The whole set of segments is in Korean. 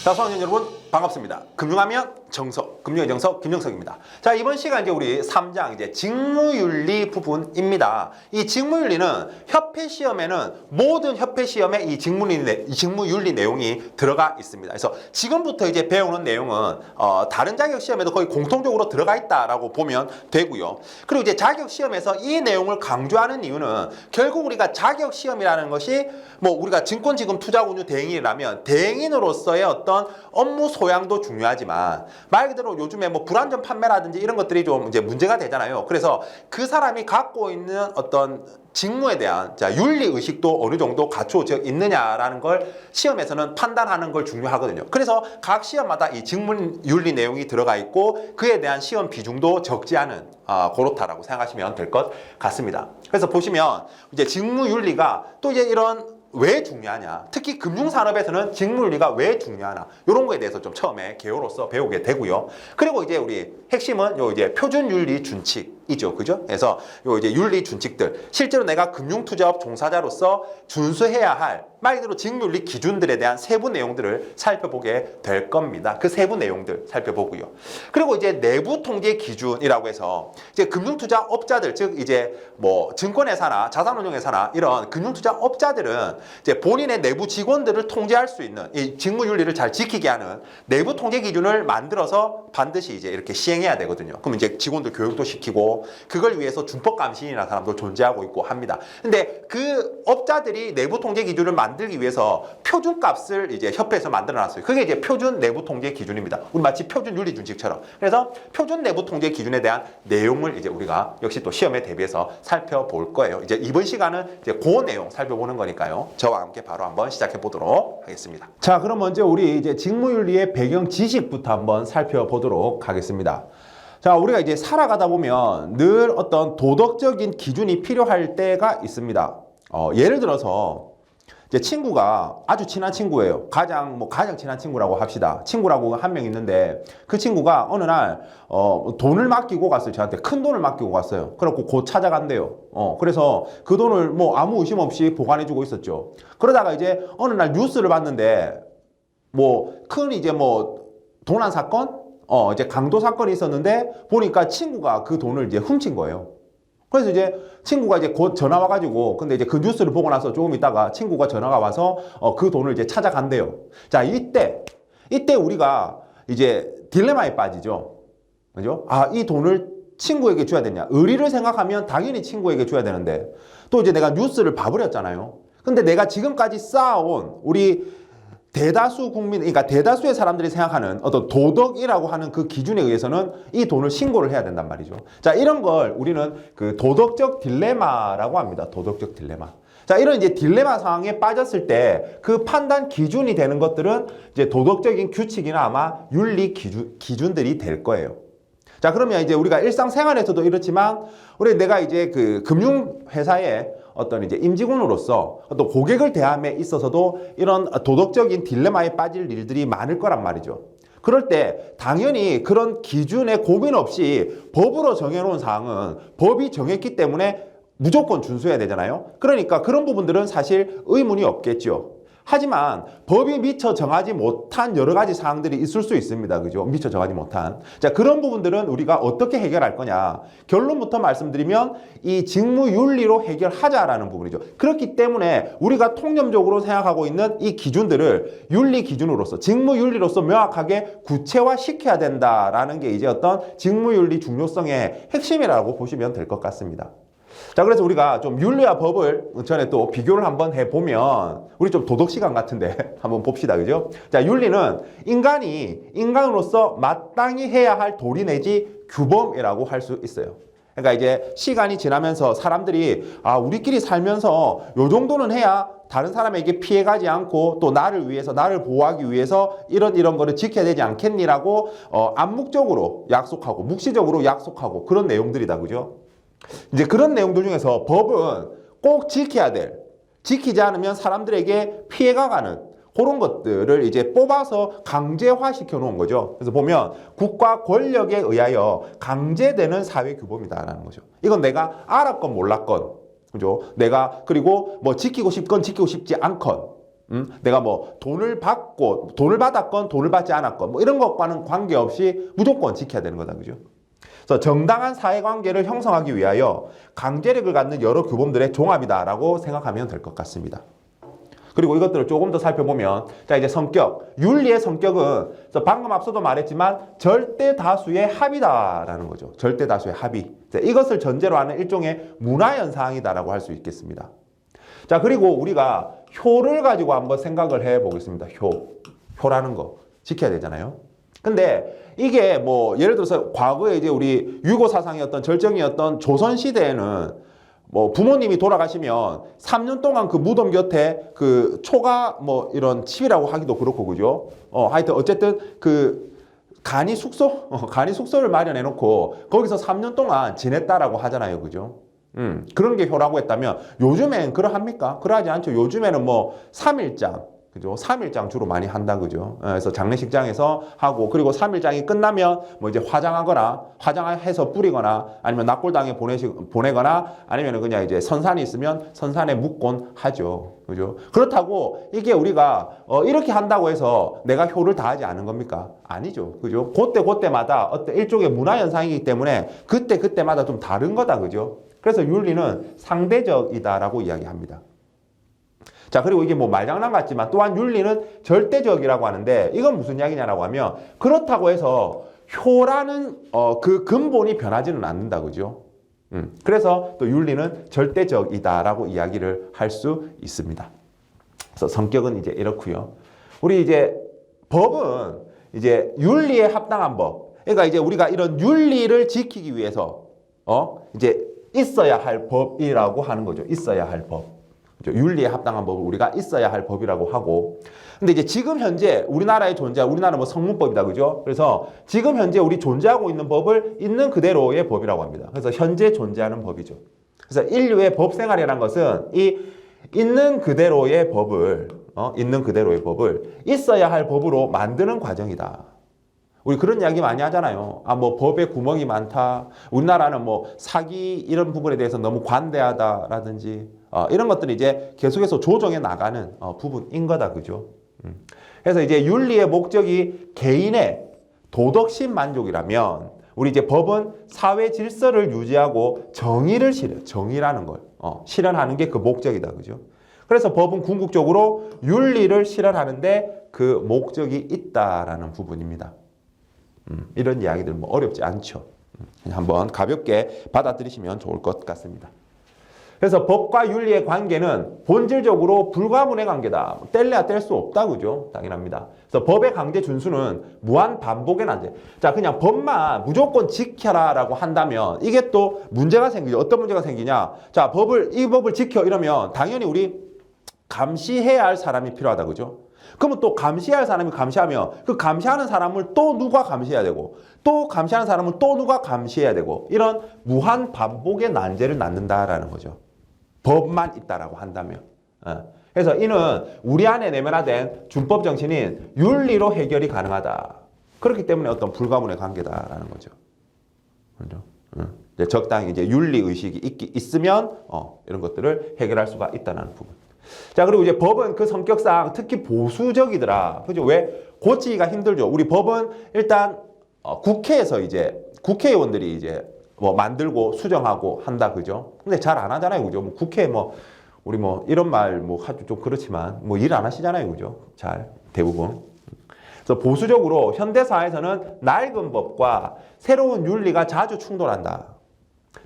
자, 수강생 여러분 반갑습니다. 금융하면 정석, 금융의 정석 김정석입니다. 자, 이번 시간 이제 우리 3장 이제 직무윤리 부분입니다. 이 직무윤리는 협회 시험에는 모든 협회 시험에 이 직무윤리 내용이 들어가 있습니다. 그래서 지금부터 이제 배우는 내용은 다른 자격 시험에도 거의 공통적으로 들어가 있다라고 보면 되고요. 그리고 이제 자격 시험에서 이 내용을 강조하는 이유는 결국 우리가 자격 시험이라는 것이 뭐 우리가 증권지급투자운용 대행이라면 대행인으로서의 어떤 업무 소양도 중요하지만 말 그대로 요즘에 뭐 불안전 판매라든지 이런 것들이 좀 이제 문제가 되잖아요. 그래서 그 사람이 갖고 있는 어떤 직무에 대한 윤리 의식도 어느 정도 갖춰져 있느냐라는 걸 시험에서는 판단하는 걸 중요하거든요. 그래서 각 시험마다 이 직무윤리 내용이 들어가 있고 그에 대한 시험 비중도 적지 않은 그렇다라고 생각하시면 될 것 같습니다. 그래서 보시면 이제 직무윤리가 또 이제 이런 왜 중요하냐, 특히 금융산업에서는 직무윤리가 왜 중요하나 이런 거에 대해서 좀 처음에 개요로서 배우게 되고요. 그리고 이제 우리 핵심은 요 이제 표준윤리 준칙이죠, 그죠? 그래서 요 이제 윤리 준칙들, 실제로 내가 금융투자업 종사자로서 준수해야 할 말 그대로 직무윤리 기준들에 대한 세부 내용들을 살펴보게 될 겁니다. 그 세부 내용들 살펴보고요. 그리고 이제 내부 통제 기준이라고 해서 이제 금융투자업자들, 즉 이제 뭐 증권회사나 자산운용회사나 이런 금융투자업자들은 이제 본인의 내부 직원들을 통제할 수 있는 이 직무윤리를 잘 지키게 하는 내부 통제 기준을 만들어서 반드시 이제 이렇게 시행해야 되거든요. 그럼 이제 직원들 교육도 시키고 그걸 위해서 준법감시인이라는 사람도 존재하고 있고 합니다. 근데 그 업자들이 내부 통제 기준을 만들기 위해서 표준값을 이제 협회에서 만들어놨어요. 그게 이제 표준 내부 통제 기준입니다. 우리 마치 표준 윤리 준칙처럼. 그래서 표준 내부 통제 기준에 대한 내용을 이제 우리가 역시 또 시험에 대비해서 살펴볼 거예요. 이제 이번 시간은 이제 그 내용 살펴보는 거니까요. 저와 함께 바로 한번 시작해 보도록 하겠습니다. 자, 그럼 먼저 우리 이제 직무윤리의 배경 지식부터 한번 살펴보도록 하겠습니다. 자, 우리가 이제 살아가다 보면 늘 어떤 도덕적인 기준이 필요할 때가 있습니다. 예를 들어서 이제 친구가 아주 친한 친구예요. 가장 친한 친구라고 합시다. 친구라고 한 명 있는데 그 친구가 어느 날 돈을 맡기고 갔어요. 저한테 큰 돈을 맡기고 갔어요. 그래갖고 곧 찾아간대요. 그래서 그 돈을 뭐 아무 의심 없이 보관해주고 있었죠. 그러다가 이제 어느 날 뉴스를 봤는데 큰 이제 도난 사건? 이제 강도 사건이 있었는데 보니까 친구가 그 돈을 이제 훔친 거예요. 그래서 이제 친구가 이제 곧 전화 와가지고 근데 이제 그 뉴스를 보고 나서 조금 있다가 친구가 전화가 와서 그 돈을 이제 찾아간대요. 자, 이때 우리가 이제 딜레마에 빠지죠. 그죠? 이 돈을 친구에게 줘야 되냐. 의리를 생각하면 당연히 친구에게 줘야 되는데 또 이제 내가 뉴스를 봐버렸잖아요. 근데 내가 지금까지 쌓아온 우리 대다수 국민, 그러니까 대다수의 사람들이 생각하는 어떤 도덕이라고 하는 그 기준에 의해서는 이 돈을 신고를 해야 된단 말이죠. 자, 이런 걸 우리는 그 도덕적 딜레마라고 합니다. 도덕적 딜레마. 자, 이런 이제 딜레마 상황에 빠졌을 때 그 판단 기준이 되는 것들은 이제 도덕적인 규칙이나 아마 윤리 기준들이 될 거예요. 자, 그러면 이제 우리가 일상생활에서도 이렇지만 내가 이제 그 금융회사에 어떤 이제 임직원으로서 또 고객을 대함에 있어서도 이런 도덕적인 딜레마에 빠질 일들이 많을 거란 말이죠. 그럴 때 당연히 그런 기준에 고민 없이 법으로 정해놓은 사항은 법이 정했기 때문에 무조건 준수해야 되잖아요. 그러니까 그런 부분들은 사실 의문이 없겠죠. 하지만 법이 미처 정하지 못한 여러 가지 사항들이 있을 수 있습니다. 그죠? 미처 정하지 못한. 자, 그런 부분들은 우리가 어떻게 해결할 거냐. 결론부터 말씀드리면 이 직무윤리로 해결하자라는 부분이죠. 그렇기 때문에 우리가 통념적으로 생각하고 있는 이 기준들을 윤리 기준으로서, 직무윤리로서 명확하게 구체화시켜야 된다라는 게 이제 어떤 직무윤리 중요성의 핵심이라고 보시면 될 것 같습니다. 자, 그래서 우리가 좀 윤리와 법을 전에 또 비교를 한번 해보면 우리 좀 도덕 시간 같은데 한번 봅시다. 그죠? 자, 윤리는 인간이 인간으로서 마땅히 해야 할 도리 내지 규범이라고 할 수 있어요. 그러니까 이제 시간이 지나면서 사람들이 우리끼리 살면서 요 정도는 해야 다른 사람에게 피해가지 않고 또 나를 위해서, 나를 보호하기 위해서 이런 거를 지켜야 되지 않겠니라고 암묵적으로 약속하고 묵시적으로 약속하고 그런 내용들이다. 그죠? 이제 그런 내용들 중에서 법은 꼭 지켜야 될, 지키지 않으면 사람들에게 피해가 가는 그런 것들을 이제 뽑아서 강제화시켜 놓은 거죠. 그래서 보면 국가 권력에 의하여 강제되는 사회 규범이다라는 거죠. 이건 내가 알았건 몰랐건, 그죠? 내가 그리고 지키고 싶건 지키고 싶지 않건 내가 뭐 돈을 받았건 돈을 받지 않았건 뭐 이런 것과는 관계없이 무조건 지켜야 되는 거다. 그죠? 그래서 정당한 사회관계를 형성하기 위하여 강제력을 갖는 여러 규범들의 종합이다라고 생각하면 될 것 같습니다. 그리고 이것들을 조금 더 살펴보면, 자, 이제 성격. 윤리의 성격은 방금 앞서도 말했지만 절대 다수의 합이다라는 거죠. 절대 다수의 합의. 이것을 전제로 하는 일종의 문화현상이다라고 할 수 있겠습니다. 자, 그리고 우리가 효를 가지고 한번 생각을 해 보겠습니다. 효라는 거 지켜야 되잖아요. 근데 이게 뭐 예를 들어서 과거에 이제 우리 유고 사상이었던 절정이었던 조선 시대에는 뭐 부모님이 돌아가시면 3년 동안 그 무덤 곁에 그 초가 뭐 이런 칩이라고 하기도 그렇고, 그죠? 하여튼 어쨌든 그 간이 숙소를 마련해 놓고 거기서 3년 동안 지냈다라고 하잖아요. 그죠? 그런 게 효라고 했다면 요즘엔 그러합니까? 그러하지 않죠. 요즘에는 뭐 3일장, 그죠? 3일장 주로 많이 한다, 그죠? 그래서 장례식장에서 하고, 그리고 3일장이 끝나면 뭐 이제 화장해서 뿌리거나 아니면 납골당에 보내거나 아니면 그냥 이제 선산이 있으면 선산에 묻곤 하죠. 그죠? 그렇다고 이게 우리가 이렇게 한다고 해서 내가 효를 다하지 않은 겁니까? 아니죠. 그죠? 그때마다 어떤 일종의 문화현상이기 때문에 그때마다 좀 다른 거다. 그죠? 그래서 윤리는 상대적이다라고 이야기합니다. 자, 그리고 이게 뭐 말장난 같지만 또한 윤리는 절대적이라고 하는데 이건 무슨 이야기냐라고 하면 그렇다고 해서 효라는 그 근본이 변하지는 않는다. 그죠? 그래서 또 윤리는 절대적이다라고 이야기를 할 수 있습니다. 그래서 성격은 이제 이렇고요. 우리 이제 법은 이제 윤리에 합당한 법. 그러니까 이제 우리가 이런 윤리를 지키기 위해서 이제 있어야 할 법이라고 하는 거죠. 있어야 할 법. 윤리에 합당한 법을 우리가 있어야 할 법이라고 하고, 근데 이제 지금 현재 우리나라에 우리나라 뭐 성문법이다, 그죠? 그래서 지금 현재 우리 존재하고 있는 법을 있는 그대로의 법이라고 합니다. 그래서 현재 존재하는 법이죠. 그래서 인류의 법 생활이라는 것은 이 있는 그대로의 법을 있어야 할 법으로 만드는 과정이다. 우리 그런 이야기 많이 하잖아요. 뭐 법에 구멍이 많다. 우리나라는 뭐 사기 이런 부분에 대해서 너무 관대하다라든지 이런 것들이 이제 계속해서 조정해 나가는 부분인 거다. 그죠? 그래서 이제 윤리의 목적이 개인의 도덕심 만족이라면 우리 이제 법은 사회 질서를 유지하고 정의라는 걸 실현하는 게 그 목적이다. 그죠? 그래서 법은 궁극적으로 윤리를 실현하는데 그 목적이 있다라는 부분입니다. 이런 이야기들 뭐 어렵지 않죠. 한번 가볍게 받아들이시면 좋을 것 같습니다. 그래서 법과 윤리의 관계는 본질적으로 불가분의 관계다. 뗄래야 뗄 수 없다. 그죠? 당연합니다. 그래서 법의 강제 준수는 무한 반복의 난제. 자, 그냥 법만 무조건 지켜라라고 한다면 이게 또 문제가 생기죠. 어떤 문제가 생기냐? 자, 이 법을 지켜 이러면 당연히 우리 감시해야 할 사람이 필요하다. 그죠? 그러면 또 감시할 사람이 감시하면 그 감시하는 사람을 또 누가 감시해야 되고 또 감시하는 사람을 또 누가 감시해야 되고 이런 무한 반복의 난제를 낳는다라는 거죠. 법만 있다라고 한다면. 그래서 이는 우리 안에 내면화된 준법 정신인 윤리로 해결이 가능하다. 그렇기 때문에 어떤 불가분의 관계다라는 거죠. 그렇죠? 적당히 이제 윤리 의식이 있으면 이런 것들을 해결할 수가 있다는 부분. 자, 그리고 이제 법은 그 성격상 특히 보수적이더라. 그죠? 왜? 고치기가 힘들죠. 우리 법은 일단 국회에서 이제 국회의원들이 이제 뭐 만들고 수정하고 한다. 그죠? 근데 잘 안 하잖아요. 그죠? 뭐 국회 우리 이런 말 하기 좀 그렇지만 일 안 하시잖아요. 그죠? 잘 대부분. 그래서 보수적으로 현대사회에서는 낡은 법과 새로운 윤리가 자주 충돌한다.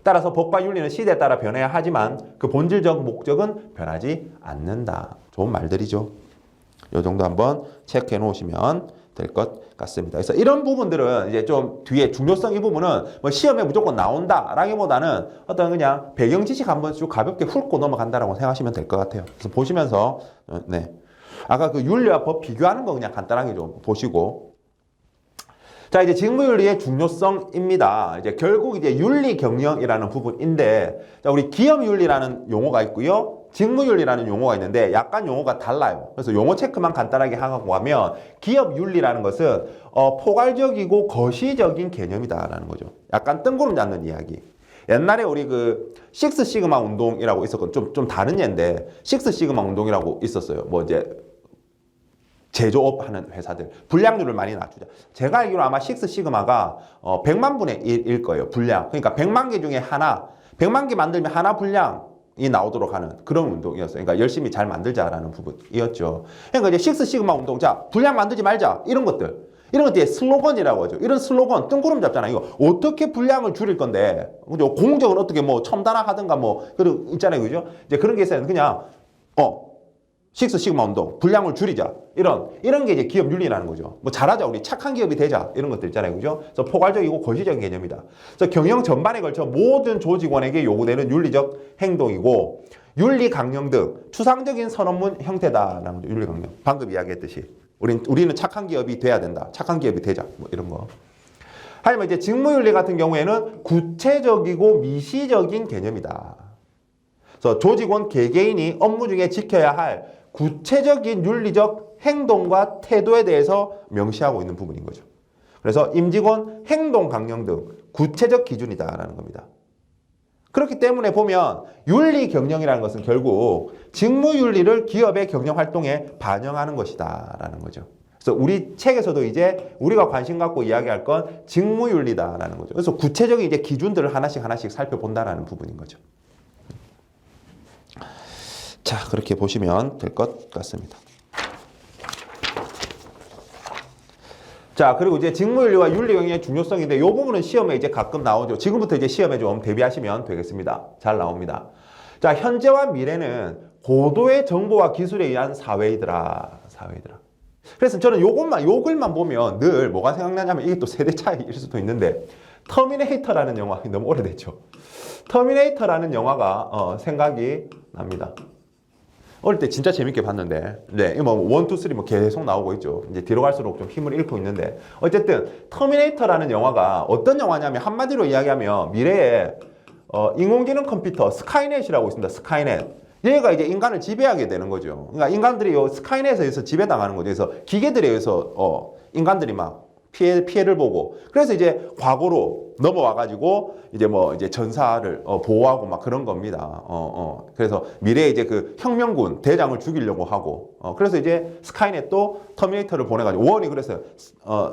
따라서 법과 윤리는 시대에 따라 변해야 하지만 그 본질적 목적은 변하지 않는다. 좋은 말들이죠. 이 정도 한번 체크해 놓으시면 될 것 같습니다. 그래서 이런 부분들은 이제 좀 뒤에 중요성 이 부분은 시험에 무조건 나온다라기보다는 어떤 그냥 배경 지식 한번 쭉 가볍게 훑고 넘어간다라고 생각하시면 될 것 같아요. 그래서 보시면서 아까 그 윤리와 법 비교하는 거 그냥 간단하게 좀 보시고. 자, 이제 직무윤리의 중요성입니다. 이제 결국 이제 윤리 경영이라는 부분인데, 자, 우리 기업윤리라는 용어가 있고요. 직무윤리라는 용어가 있는데 약간 용어가 달라요. 그래서 용어 체크만 간단하게 하고 하면 기업윤리라는 것은 포괄적이고 거시적인 개념이다라는 거죠. 약간 뜬구름 잡는 이야기. 옛날에 우리 그 식스 시그마 운동이라고 있었거든요. 좀 다른 예인데 식스 시그마 운동이라고 있었어요. 이제 제조업하는 회사들 불량률을 많이 낮추자. 제가 알기로 아마 식스 시그마가 100만 분의 1일 거예요. 불량. 그러니까 100만 개 중에 하나, 100만 개 만들면 하나 불량이 나오도록 하는 그런 운동이었어요. 그러니까 열심히 잘 만들자라는 부분이었죠. 그러니까 이제 식스 시그마 운동, 자 불량 만들지 말자 이런 것들. 이런 것들이 슬로건이라고 하죠. 이런 슬로건 뜬구름 잡잖아요. 이거 어떻게 불량을 줄일 건데, 그죠? 공정을 어떻게 뭐 첨단화하든가 뭐 그런 있잖아요, 그죠? 이제 그런 게 있어요. 그냥 식스 시그마 운동, 불량을 줄이자. 이런 게 이제 기업 윤리라는 거죠. 뭐 잘하자, 우리 착한 기업이 되자. 이런 것들 있잖아요. 그죠? 그래서 포괄적이고 거시적인 개념이다. 그래서 경영 전반에 걸쳐 모든 조직원에게 요구되는 윤리적 행동이고, 윤리 강령 등 추상적인 선언문 형태다라는 거죠. 윤리 강령. 방금 이야기했듯이. 우리는 착한 기업이 돼야 된다. 착한 기업이 되자. 뭐 이런 거. 하지만 이제 직무윤리 같은 경우에는 구체적이고 미시적인 개념이다. 그래서 조직원 개개인이 업무 중에 지켜야 할 구체적인 윤리적 행동과 태도에 대해서 명시하고 있는 부분인 거죠. 그래서 임직원 행동 강령 등 구체적 기준이다라는 겁니다. 그렇기 때문에 보면 윤리 경영이라는 것은 결국 직무윤리를 기업의 경영 활동에 반영하는 것이다라는 거죠. 그래서 우리 책에서도 이제 우리가 관심 갖고 이야기할 건 직무윤리다라는 거죠. 그래서 구체적인 이제 기준들을 하나씩 살펴본다라는 부분인 거죠. 자, 그렇게 보시면 될 것 같습니다. 자, 그리고 이제 직무윤리와 윤리 경영의 중요성인데 이 부분은 시험에 이제 가끔 나오죠. 지금부터 이제 시험에 좀 대비하시면 되겠습니다. 잘 나옵니다. 자, 현재와 미래는 고도의 정보와 기술에 의한 사회이더라. 그래서 저는 요글만 보면 늘 뭐가 생각나냐면 이게 또 세대 차이일 수도 있는데 터미네이터라는 영화 너무 오래됐죠. 터미네이터라는 영화가 생각이 납니다. 어릴 때 진짜 재밌게 봤는데, 네, 뭐, 1, 2, 3 뭐 계속 나오고 있죠. 이제 뒤로 갈수록 좀 힘을 잃고 있는데, 어쨌든, 터미네이터라는 영화가 어떤 영화냐면, 한마디로 이야기하면, 미래에, 인공지능 컴퓨터, 스카이넷이라고 있습니다. 스카이넷. 얘가 이제 인간을 지배하게 되는 거죠. 그러니까 인간들이 요 스카이넷에 의해서 지배당하는 거죠. 그래서 기계들에 의해서, 인간들이 막 피해를 보고, 그래서 이제 과거로 넘어와가지고, 이제 전사를 보호하고 막 그런 겁니다. 그래서 미래에 이제 그 혁명군 대장을 죽이려고 하고, 그래서 이제 스카이넷도 터미네이터를 보내가지고, 원이 그랬어요.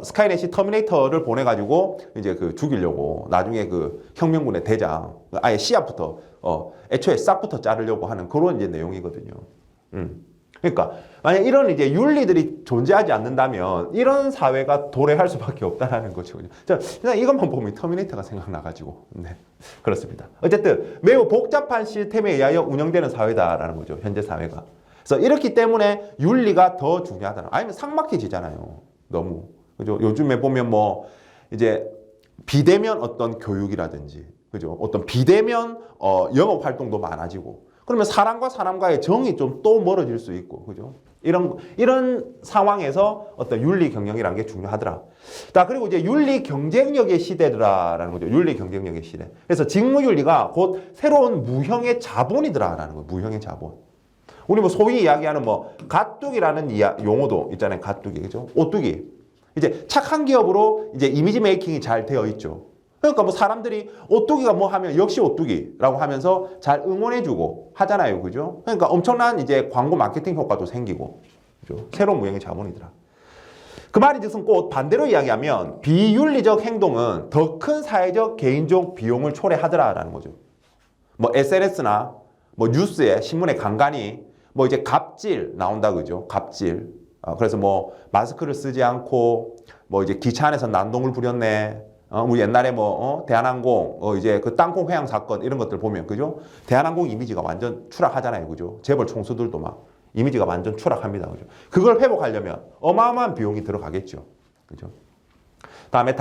스카이넷이 터미네이터를 보내가지고 이제 그 죽이려고, 나중에 그 혁명군의 대장, 아예 씨앗부터, 애초에 싹부터 자르려고 하는 그런 이제 내용이거든요. 그러니까 만약 이런 이제 윤리들이 존재하지 않는다면 이런 사회가 도래할 수밖에 없다라는 거죠. 그냥 이것만 보면 터미네이터가 생각나가지고, 네, 그렇습니다. 어쨌든 매우 복잡한 시스템에 의하여 운영되는 사회다라는 거죠. 현재 사회가. 그래서 이렇기 때문에 윤리가 더 중요하다. 아니면 삭막해지잖아요. 너무. 그죠? 요즘에 보면 뭐 이제 비대면 어떤 교육이라든지, 그죠? 어떤 비대면 영업 활동도 많아지고. 그러면 사람과의 정이 좀 또 멀어질 수 있고, 그죠? 이런 상황에서 어떤 윤리 경영이라는 게 중요하더라. 자, 그리고 이제 윤리 경쟁력의 시대더라라는 거죠. 윤리 경쟁력의 시대. 그래서 직무윤리가 곧 새로운 무형의 자본이더라라는 거예요. 무형의 자본. 우리 뭐 소위 이야기하는 뭐 가뚝이라는 용어도 있잖아요. 가뚝이, 그죠? 오뚜기. 이제 착한 기업으로 이제 이미지 메이킹이 잘 되어 있죠. 그러니까 뭐 사람들이 오뚜기가 뭐 하면 역시 오뚜기라고 하면서 잘 응원해주고 하잖아요. 그죠? 그러니까 엄청난 이제 광고 마케팅 효과도 생기고, 그죠? 새로운 무형의 자본이더라. 그 말이 즉슨 꼭 반대로 이야기하면 비윤리적 행동은 더 큰 사회적 개인적 비용을 초래하더라라는 거죠. 뭐 SNS나 뭐 뉴스에 신문에 간간히 뭐 이제 갑질 나온다, 그죠? 갑질. 그래서 뭐 마스크를 쓰지 않고 뭐 이제 기차 안에서 난동을 부렸네. 우리 옛날에 대한항공, 이제 그 땅콩 회항 사건 이런 것들 보면, 그죠? 대한항공 이미지가 완전 추락하잖아요. 그죠? 재벌 총수들도 막 이미지가 완전 추락합니다. 그죠? 그걸 회복하려면 어마어마한 비용이 들어가겠죠. 그죠? 다음에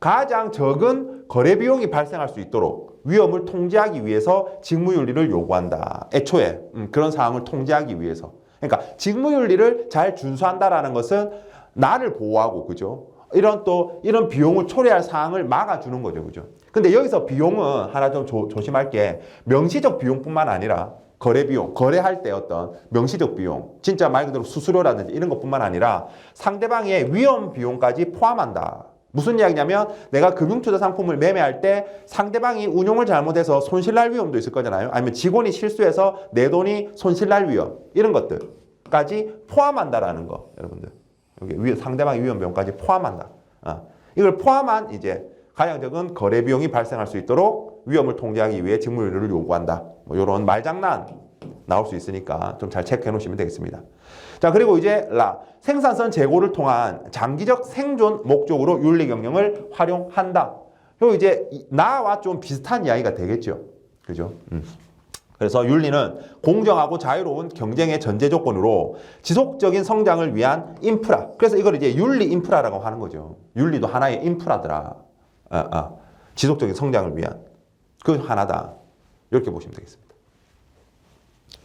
가장 적은 거래 비용이 발생할 수 있도록 위험을 통제하기 위해서 직무윤리를 요구한다. 애초에 그런 상황을 통제하기 위해서. 그러니까 직무윤리를 잘 준수한다라는 것은 나를 보호하고, 그죠? 이런 비용을 초래할 사항을 막아주는 거죠. 그죠? 근데 여기서 비용은 하나 좀 조심할 게 명시적 비용뿐만 아니라 거래 비용, 거래할 때 어떤 명시적 비용, 진짜 말 그대로 수수료라든지 이런 것뿐만 아니라 상대방의 위험 비용까지 포함한다. 무슨 이야기냐면 내가 금융투자 상품을 매매할 때 상대방이 운용을 잘못해서 손실날 위험도 있을 거잖아요. 아니면 직원이 실수해서 내 돈이 손실날 위험, 이런 것들. 비용까지 포함한다라는 거, 여러분들. 여기 상대방의 위험 비용까지 포함한다. 이걸 포함한 이제 가장 적은 거래 비용이 발생할 수 있도록 위험을 통제하기 위해 직무윤리를 요구한다. 뭐 이런 말장난 나올 수 있으니까 좀 잘 체크해 놓으시면 되겠습니다. 자, 그리고 이제 생산성 재고를 통한 장기적 생존 목적으로 윤리 경영을 활용한다. 요 이제 나와 좀 비슷한 이야기가 되겠죠. 그죠? 그래서 윤리는 공정하고 자유로운 경쟁의 전제 조건으로 지속적인 성장을 위한 인프라. 그래서 이걸 이제 윤리 인프라라고 하는 거죠. 윤리도 하나의 인프라더라. 지속적인 성장을 위한 그 하나다. 이렇게 보시면 되겠습니다.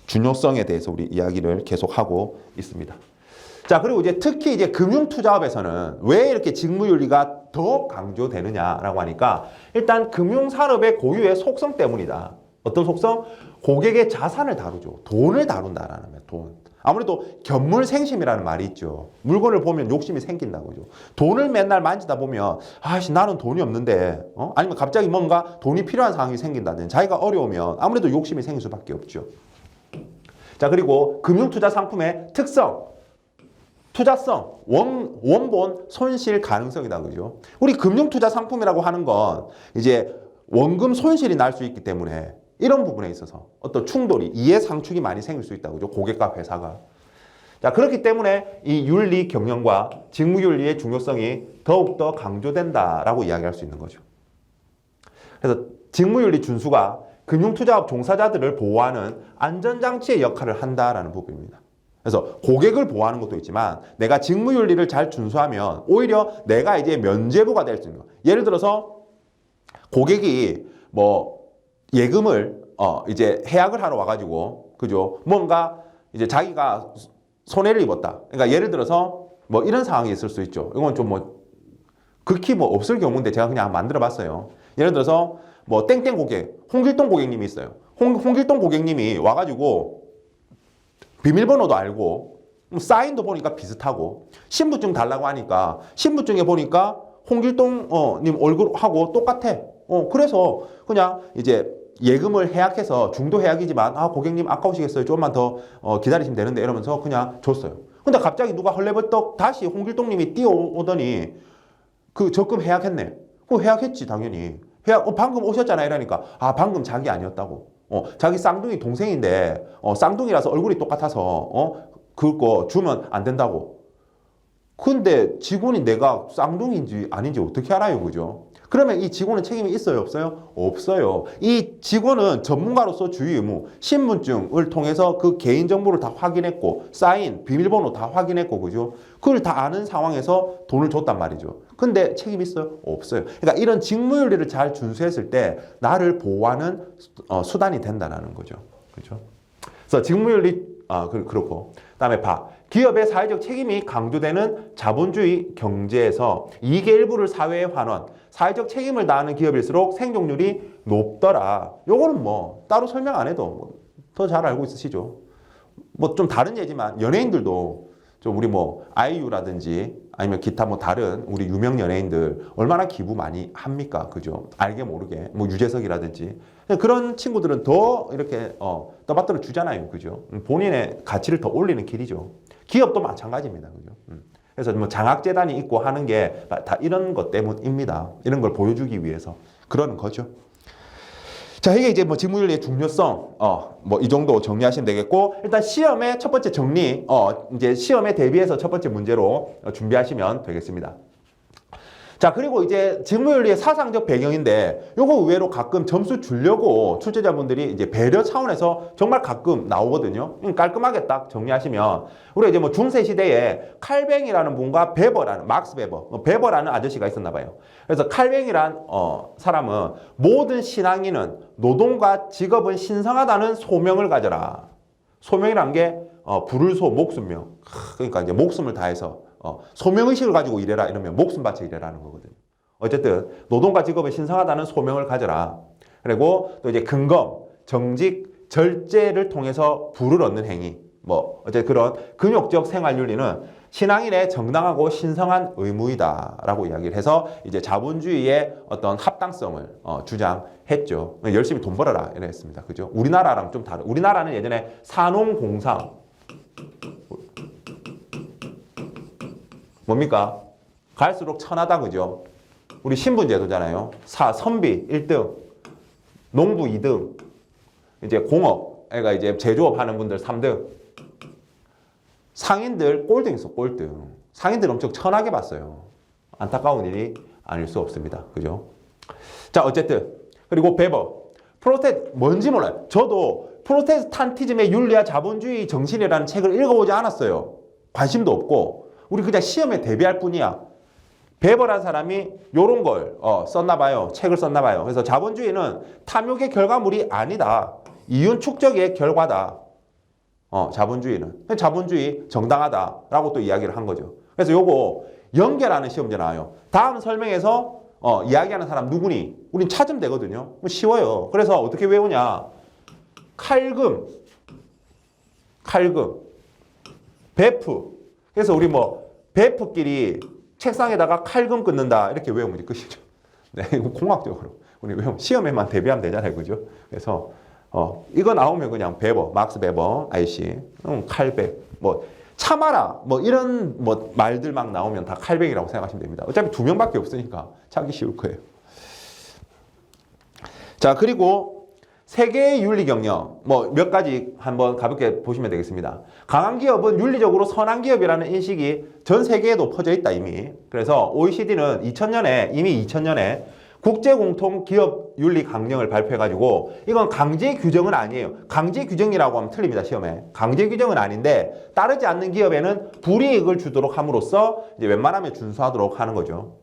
중요성에 대해서 우리 이야기를 계속하고 있습니다. 자, 그리고 이제 특히 이제 금융투자업에서는 왜 이렇게 직무윤리가 더 강조되느냐라고 하니까 일단 금융산업의 고유의 속성 때문이다. 어떤 속성? 고객의 자산을 다루죠. 돈을 다룬다라는 거예요. 돈. 아무래도 견물생심이라는 말이 있죠. 물건을 보면 욕심이 생긴다고요. 돈을 맨날 만지다 보면 아씨 나는 돈이 없는데 아니면 갑자기 뭔가 돈이 필요한 상황이 생긴다든지 자기가 어려우면 아무래도 욕심이 생길 수밖에 없죠. 자, 그리고 금융투자 상품의 특성, 투자성, 원본 손실 가능성이다. 그죠? 우리 금융투자 상품이라고 하는 건 이제 원금 손실이 날 수 있기 때문에 이런 부분에 있어서 어떤 충돌이, 이해상충이 많이 생길 수 있다고 그죠? 고객과 회사가. 자, 그렇기 때문에 이 윤리 경영과 직무윤리의 중요성이 더욱더 강조된다라고 이야기할 수 있는 거죠. 그래서 직무윤리 준수가 금융투자업 종사자들을 보호하는 안전장치의 역할을 한다라는 부분입니다. 그래서 고객을 보호하는 것도 있지만 내가 직무윤리를 잘 준수하면 오히려 내가 이제 면죄부가 될 수 있는 거예요. 예를 들어서 고객이 뭐 예금을 이제 해약을 하러 와가지고 그죠? 뭔가 이제 자기가 손해를 입었다. 그러니까 예를 들어서 뭐 이런 상황이 있을 수 있죠. 이건 좀 뭐 극히 뭐 없을 경우인데 제가 그냥 만들어봤어요. 예를 들어서 뭐 땡땡 고객, 홍길동 고객님이 있어요. 홍길동 고객님이 와가지고 비밀번호도 알고 사인도 보니까 비슷하고 신분증 달라고 하니까 신분증에 보니까 홍길동 님 얼굴하고 똑같아. 그래서 그냥 이제 예금을 해약해서 중도 해약이지만 고객님 아까우시겠어요. 조금만 더 기다리시면 되는데 이러면서 그냥 줬어요. 근데 갑자기 누가 헐레벌떡 다시 홍길동 님이 뛰어오더니 그 적금 해약했네. 그거 해약했지 당연히. 해약 방금 오셨잖아 이러니까 방금 자기 아니었다고. 자기 쌍둥이 동생인데 쌍둥이라서 얼굴이 똑같아서 그거 주면 안 된다고. 근데 직원이 내가 쌍둥이인지 아닌지 어떻게 알아요, 그죠? 그러면 이 직원은 책임이 있어요, 없어요? 없어요. 이 직원은 전문가로서 주의 의무, 신분증을 통해서 그 개인정보를 다 확인했고, 사인, 비밀번호 다 확인했고, 그죠? 그걸 다 아는 상황에서 돈을 줬단 말이죠. 근데 책임 있어요? 없어요. 그러니까 이런 직무윤리를 잘 준수했을 때 나를 보호하는 수단이 된다는 거죠. 그죠? 그래서 직무윤리, 그렇고. 그다음에 기업의 사회적 책임이 강조되는 자본주의 경제에서 이익의 일부를 사회에 환원, 사회적 책임을 다하는 기업일수록 생존율이 높더라. 요거는 뭐 따로 설명 안 해도 더 잘 알고 있으시죠. 뭐 좀 다른 예지만 연예인들도 좀 우리 뭐 아이유라든지 아니면 기타 뭐 다른 우리 유명 연예인들 얼마나 기부 많이 합니까? 그죠? 알게 모르게 뭐 유재석이라든지 그런 친구들은 더 이렇게 떠받들어 주잖아요. 그죠? 본인의 가치를 더 올리는 길이죠. 기업도 마찬가지입니다. 그죠? 그래서 뭐 장학재단이 있고 하는 게 다 이런 것 때문입니다. 이런 걸 보여주기 위해서 그러는 거죠. 자, 이게 이제 뭐 직무윤리의 중요성, 뭐 이 정도 정리하시면 되겠고, 일단 시험의 첫 번째 정리, 이제 시험에 대비해서 첫 번째 문제로 준비하시면 되겠습니다. 자, 그리고 이제 직무윤리의 사상적 배경인데, 요거 의외로 가끔 점수 주려고 출제자분들이 이제 배려 차원에서 정말 가끔 나오거든요. 깔끔하게 딱 정리하시면, 우리가 이제 뭐 중세시대에 칼뱅이라는 분과 막스 베버라는 아저씨가 있었나 봐요. 그래서 칼뱅이란 사람은 모든 신앙인은 노동과 직업은 신성하다는 소명을 가져라. 소명이란 게 불을소 목숨명. 그러니까 이제 목숨을 다해서 소명의식을 가지고 일해라 이러면 목숨 바쳐 일해라는 거거든요. 어쨌든 노동과 직업은 신성하다는 소명을 가져라. 그리고 또 이제 근검, 정직, 절제를 통해서 부를 얻는 행위. 뭐 어쨌든 그런 근욕적 생활윤리는 신앙인의 정당하고 신성한 의무이다라고 이야기를 해서 이제 자본주의의 어떤 합당성을 주장했죠. 열심히 돈 벌어라 이랬습니다. 그죠? 우리나라랑 좀 다른. 우리나라는 예전에 산업공상 뭡니까? 갈수록 천하다, 그죠? 우리 신분제도잖아요. 선비 1등, 농부 2등, 이제 공업, 애가 이제 제조업 하는 분들 3등, 상인들 꼴등 있어, 꼴등. 상인들 엄청 천하게 봤어요. 안타까운 일이 아닐 수 없습니다. 그죠? 자, 어쨌든. 그리고 베버. 뭔지 몰라요. 저도 프로테스탄티즘의 윤리와 자본주의 정신이라는 책을 읽어보지 않았어요. 관심도 없고. 우리 그냥 시험에 대비할 뿐이야. 베버라는 사람이 요런 걸 썼나 봐요. 책을 썼나 봐요. 그래서 자본주의는 탐욕의 결과물이 아니다. 이윤 축적의 결과다. 자본주의는. 자본주의 정당하다라고 또 이야기를 한 거죠. 그래서 요거 연결하는 시험제 나와요. 다음 설명에서 이야기하는 사람 누구니? 우린 찾으면 되거든요. 쉬워요. 그래서 어떻게 외우냐? 칼금, 베프. 그래서 우리 뭐 베프끼리 책상에다가 칼금 끊는다 이렇게 외우면 끝이죠. 네, 이거 공학적으로 우리 외우면 시험에만 대비하면 되잖아요, 그죠? 그래서 이거 나오면 그냥 베버, 막스 베버, IC, 칼백, 뭐 참아라, 뭐 이런 뭐 말들 막 나오면 다 칼백이라고 생각하시면 됩니다. 어차피 2명밖에 없으니까 찾기 쉬울 거예요. 자, 그리고 세계의 윤리 경영 뭐 몇 가지 한번 가볍게 보시면 되겠습니다. 강한 기업은 윤리적으로 선한 기업이라는 인식이 전 세계에 높아져 있다 이미. 그래서 OECD는 이미 2000년에 국제공통기업윤리 강령을 발표해가지고 이건 강제 규정은 아니에요. 강제 규정이라고 하면 틀립니다. 시험에. 강제 규정은 아닌데 따르지 않는 기업에는 불이익을 주도록 함으로써 이제 웬만하면 준수하도록 하는 거죠.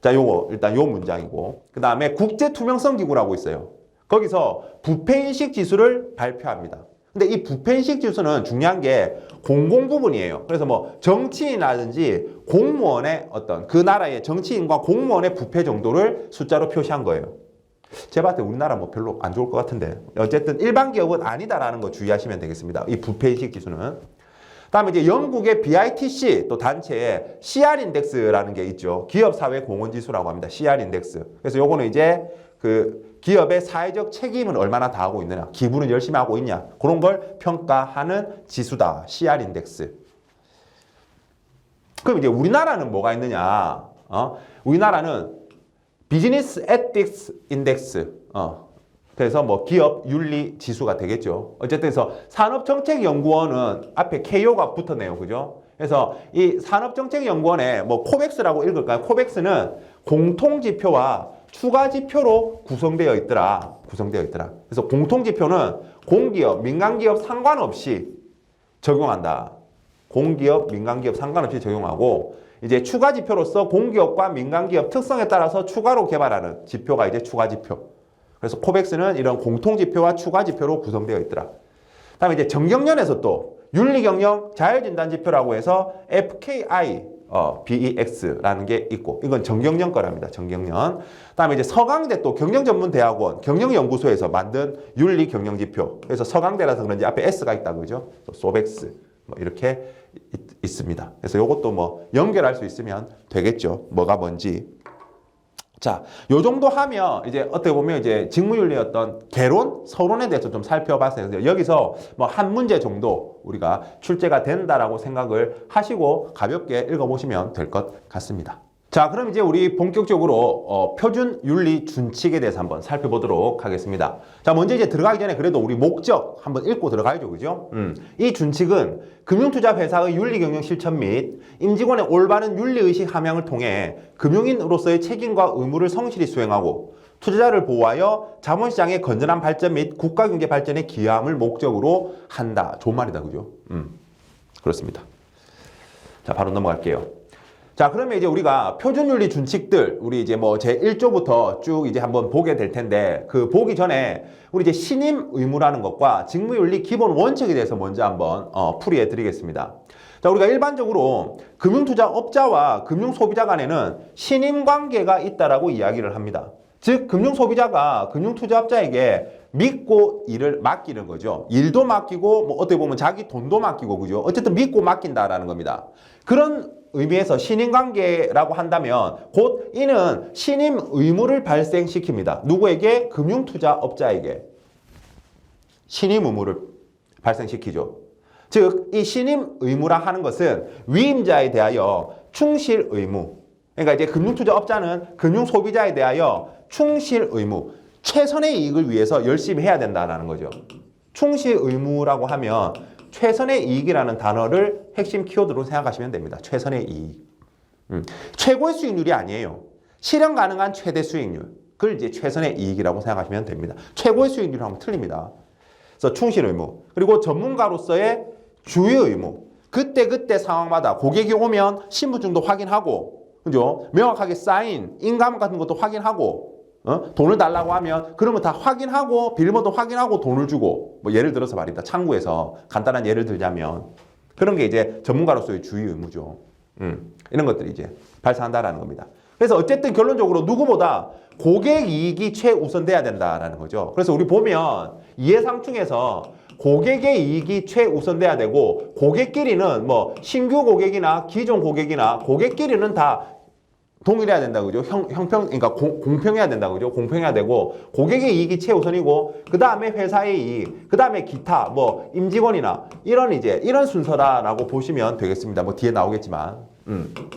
자, 요거 일단 요 문장이고 그 다음에 국제투명성기구라고 있어요. 거기서 부패인식 지수를 발표합니다. 근데 이 부패인식 지수는 중요한 게 공공 부분이에요. 그래서 뭐 정치인이라든지 공무원의 그 나라의 정치인과 공무원의 부패 정도를 숫자로 표시한 거예요. 제가 봤을 때 우리나라 뭐 별로 안 좋을 것 같은데 어쨌든 일반 기업은 아니다라는 거 주의하시면 되겠습니다. 이 부패인식 지수는. 다음에 이제 영국의 BITC 또 단체에 CR 인덱스라는 게 있죠. 기업사회 공헌 지수라고 합니다. CR 인덱스. 그래서 요거는 이제 그 기업의 사회적 책임은 얼마나 다하고 있느냐, 기부는 열심히 하고 있냐, 그런 걸 평가하는 지수다. CR 인덱스. 그럼 이제 우리나라는 뭐가 있느냐? 우리나라는 비즈니스 에틱스 인덱스. 그래서 뭐 기업 윤리 지수가 되겠죠. 어쨌든 그래서 산업정책연구원은 앞에 KO가 붙었네요. 그죠? 그래서 이 산업정책연구원에 뭐 코백스라고 읽을까요? 코백스는 공통지표와 추가지표로 구성되어 있더라. 그래서 공통지표는 공기업, 민간기업 상관없이 적용한다. 공기업, 민간기업 상관없이 적용하고 이제 추가지표로서 공기업과 민간기업 특성에 따라서 추가로 개발하는 지표가 이제 추가지표. 그래서 코백스는 이런 공통지표와 추가지표로 구성되어 있더라. 다음에 이제 정경련에서 또 윤리경영 자율진단지표라고 해서 FKI BEX라는 게 있고 이건 정경련 거랍니다. 정경련. 다음에 이제 서강대 또 경영전문대학원 경영연구소에서 만든 윤리경영지표. 그래서 서강대라서 그런지 앞에 S가 있다 그죠? 소백스 뭐 이렇게 있습니다. 그래서 이것도 뭐 연결할 수 있으면 되겠죠. 뭐가 뭔지. 자, 요 정도 하면 이제 어떻게 보면 이제 직무윤리의 어떤 개론, 서론에 대해서 좀 살펴봤어요. 여기서 뭐 한 문제 정도 우리가 출제가 된다라고 생각을 하시고 가볍게 읽어보시면 될 것 같습니다. 자, 그럼 이제 우리 본격적으로 표준 윤리 준칙에 대해서 한번 살펴보도록 하겠습니다. 자, 먼저 이제 들어가기 전에 그래도 우리 목적 한번 읽고 들어가야죠, 그죠? 이 준칙은 금융투자 회사의 윤리 경영 실천 및 임직원의 올바른 윤리의식 함양을 통해 금융인으로서의 책임과 의무를 성실히 수행하고 투자자를 보호하여 자본시장의 건전한 발전 및 국가경제 발전에 기여함을 목적으로 한다. 좋은 말이다, 그죠? 그렇습니다. 자, 바로 넘어갈게요. 자, 그러면 이제 우리가 표준윤리 준칙들, 우리 이제 뭐 제1조부터 쭉 이제 한번 보게 될 텐데, 그 보기 전에 우리 이제 신임 의무라는 것과 직무윤리 기본 원칙에 대해서 먼저 한번 풀이해 드리겠습니다. 자, 우리가 일반적으로 금융투자업자와 금융소비자 간에는 신임 관계가 있다라고 이야기를 합니다. 즉, 금융소비자가 금융투자업자에게 믿고 일을 맡기는 거죠. 일도 맡기고, 뭐 어떻게 보면 자기 돈도 맡기고, 그죠? 어쨌든 믿고 맡긴다라는 겁니다. 그런 의미에서 신임관계라고 한다면 곧 이는 신임 의무를 발생시킵니다. 누구에게? 금융투자업자에게 신임 의무를 발생시키죠. 즉, 이 신임 의무라 하는 것은 위임자에 대하여 충실 의무. 그러니까 이제 금융투자업자는 금융소비자에 대하여 충실 의무, 최선의 이익을 위해서 열심히 해야 된다는 거죠. 충실 의무라고 하면 최선의 이익이라는 단어를 핵심 키워드로 생각하시면 됩니다. 최선의 이익. 최고의 수익률이 아니에요. 실현 가능한 최대 수익률. 그걸 이제 최선의 이익이라고 생각하시면 됩니다. 최고의 수익률하면 틀립니다. 그래서 충실 의무. 그리고 전문가로서의 주의 의무. 그때 상황마다 고객이 오면 신분증도 확인하고, 그죠? 명확하게 사인, 인감 같은 것도 확인하고, 돈을 달라고 하면 그런 거 다 확인하고, 비밀번호 확인하고 돈을 주고, 뭐 예를 들어서 말입니다. 창구에서 간단한 예를 들자면 그런 게 이제 전문가로서의 주의 의무죠. 이런 것들이 이제 발생한다라는 겁니다. 그래서 어쨌든 결론적으로 누구보다 고객 이익이 최우선돼야 된다라는 거죠. 그래서 우리 보면 이해상충에서 고객의 이익이 최우선돼야 되고, 고객끼리는 뭐 신규 고객이나 기존 고객이나 고객끼리는 다 동일해야 된다, 그죠? 그러니까 공평해야 된다, 그죠? 공평해야 되고, 고객의 이익이 최우선이고, 그 다음에 회사의 이익, 그 다음에 기타, 뭐, 임직원이나, 이런 순서라고 보시면 되겠습니다. 뭐, 뒤에 나오겠지만.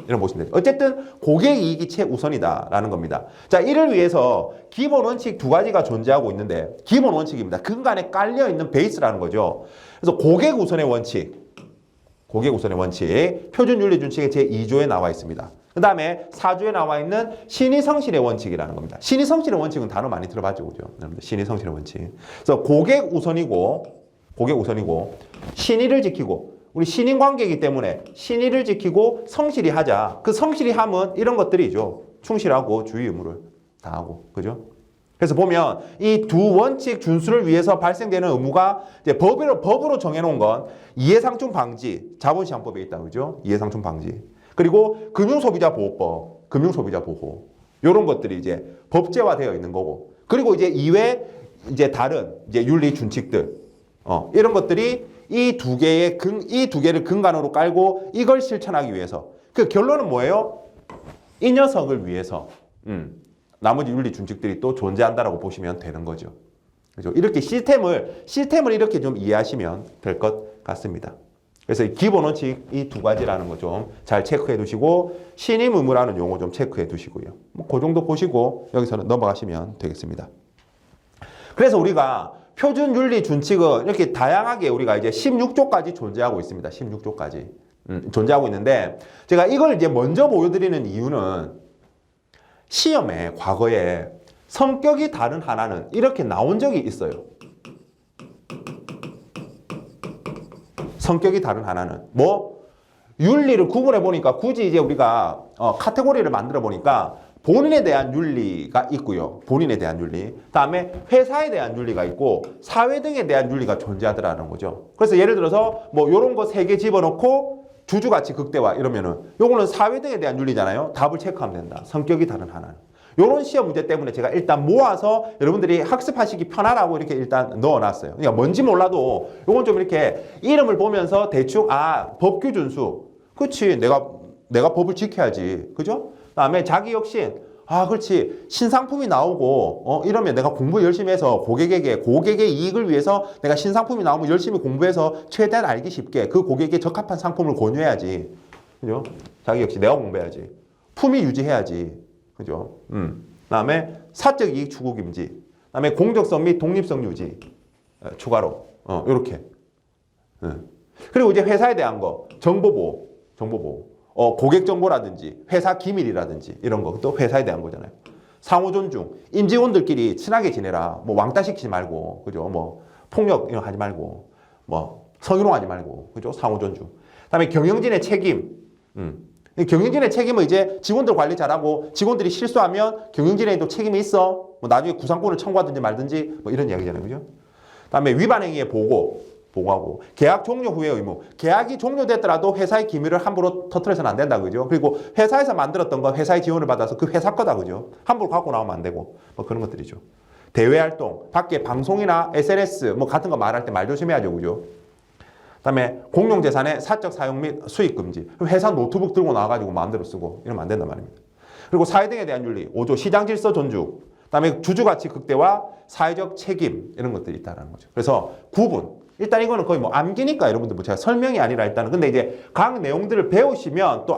이런 보시면 되죠. 어쨌든, 고객 이익이 최우선이다라는 겁니다. 자, 이를 위해서 기본 원칙 두 가지가 존재하고 있는데, 기본 원칙입니다. 근간에 깔려있는 베이스라는 거죠. 그래서 고객 우선의 원칙, 표준윤리준칙의 제2조에 나와 있습니다. 그 다음에 4조에 나와 있는 신의성실의 원칙이라는 겁니다. 신의성실의 원칙은 단어 많이 들어봤죠, 그죠? 신의성실의 원칙. 그래서 고객 우선이고, 신의를 지키고, 우리 신인관계이기 때문에 신의를 지키고 성실히 하자. 그 성실히 함은 이런 것들이죠. 충실하고 주의 의무를 다하고, 그죠? 그래서 보면 이 두 원칙 준수를 위해서 발생되는 의무가 이제 법으로 정해놓은 건 이해상충 방지, 자본시장법에 있다, 그죠? 이해상충 방지. 그리고 금융소비자보호법, 금융소비자보호. 요런 것들이 이제 법제화되어 있는 거고. 그리고 이제 이외 이제 다른 이제 윤리 준칙들. 이런 것들이 이 두 개를 근간으로 깔고 이걸 실천하기 위해서. 그 결론은 뭐예요? 이 녀석을 위해서. 나머지 윤리 준칙들이 또 존재한다라고 보시면 되는 거죠. 그죠? 이렇게 시스템을 이렇게 좀 이해하시면 될 것 같습니다. 그래서 기본 원칙 이 두 가지라는 거 좀 잘 체크해 두시고, 신임 의무라는 용어 좀 체크해 두시고요. 뭐 그 정도 보시고 여기서는 넘어가시면 되겠습니다. 그래서 우리가 표준 윤리 준칙은 이렇게 다양하게 우리가 이제 16조까지 존재하고 있습니다. 16조까지 존재하고 있는데, 제가 이걸 이제 먼저 보여드리는 이유는 시험에 과거에 성격이 다른 하나는 이렇게 나온 적이 있어요. 성격이 다른 하나는 뭐 윤리를 구분해 보니까 굳이 이제 우리가 카테고리를 만들어 보니까 본인에 대한 윤리가 있고요. 본인에 대한 윤리. 다음에 회사에 대한 윤리가 있고 사회 등에 대한 윤리가 존재하더라는 거죠. 그래서 예를 들어서 뭐 요런 거 3개 집어넣고 주주가치 극대화 이러면은 요거는 사회 등에 대한 윤리잖아요. 답을 체크하면 된다. 성격이 다른 하나는. 요런 시험 문제 때문에 제가 일단 모아서 여러분들이 학습하시기 편하라고 이렇게 일단 넣어놨어요. 그러니까 뭔지 몰라도 요건 좀 이렇게 이름을 보면서 대충 법규 준수. 그치, 내가 법을 지켜야지. 그죠? 그다음에 자기혁신. 그렇지. 신상품이 나오고 이러면 내가 공부 열심히 해서 고객의 이익을 위해서 내가 신상품이 나오면 열심히 공부해서 최대한 알기 쉽게 그 고객에게 적합한 상품을 권유해야지. 그죠? 자기혁신 내가 공부해야지. 품위 유지해야지. 그죠? 그다음에 사적 이익 추구 금지. 그다음에 공정성 및 독립성 유지. 추가로. 요렇게. 그리고 이제 회사에 대한 거. 정보보호. 고객 정보라든지 회사 기밀이라든지 이런 거. 또 회사에 대한 거잖아요. 상호 존중. 임직원들끼리 친하게 지내라. 뭐 왕따 시키지 말고. 그죠? 뭐 폭력 이런 거 하지 말고. 뭐 성희롱하지 말고. 그죠? 상호 존중. 그다음에 경영진의 책임. 경영진의 책임은 이제 직원들 관리 잘하고 직원들이 실수하면 경영진에도 책임이 있어. 뭐 나중에 구상권을 청구하든지 말든지 뭐 이런 이야기잖아요. 그죠? 그다음에 위반 행위의 보고하고 계약 종료 후의 의무. 계약이 종료됐더라도 회사의 기밀을 함부로 터뜨려서는 안 된다. 그죠? 그리고 회사에서 만들었던 건 회사의 지원을 받아서 그 회사 거다. 그죠? 함부로 갖고 나오면 안 되고 뭐 그런 것들이죠. 대외 활동, 밖에 방송이나 SNS 뭐 같은 거 말할 때 말 조심해야죠. 그죠? 그다음에 공용재산의 사적 사용 및 수익 금지. 회사 노트북 들고 나와가지고 마음대로 쓰고 이러면 안 된단 말입니다. 그리고 사회 등에 대한 윤리, 5조 시장 질서 존중. 그다음에 주주가치 극대화, 사회적 책임 이런 것들이 있다는 거죠. 그래서 구분. 일단 이거는 거의 뭐 암기니까 여러분들 뭐 제가 설명이 아니라 일단은 근데 이제 각 내용들을 배우시면 또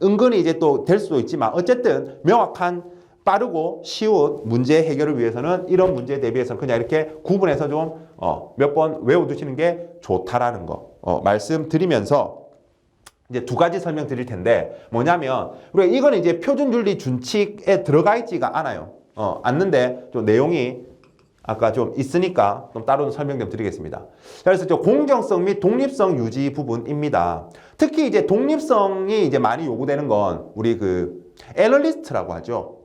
은근히 이제 또 될 수도 있지만 어쨌든 명확한 빠르고 쉬운 문제 해결을 위해서는 이런 문제에 대비해서는 그냥 이렇게 구분해서 좀 몇 번 외워두시는 게 좋다라는 거 말씀드리면서 이제 두 가지 설명드릴 텐데 뭐냐면 우리가 이거는 이제 표준윤리 준칙에 들어가 있지가 않아요. 않는데 좀 내용이 아까 좀 있으니까 좀 따로 설명 좀 드리겠습니다. 그래서 공정성 및 독립성 유지 부분입니다. 특히 이제 독립성이 이제 많이 요구되는 건 우리 그 애널리스트라고 하죠.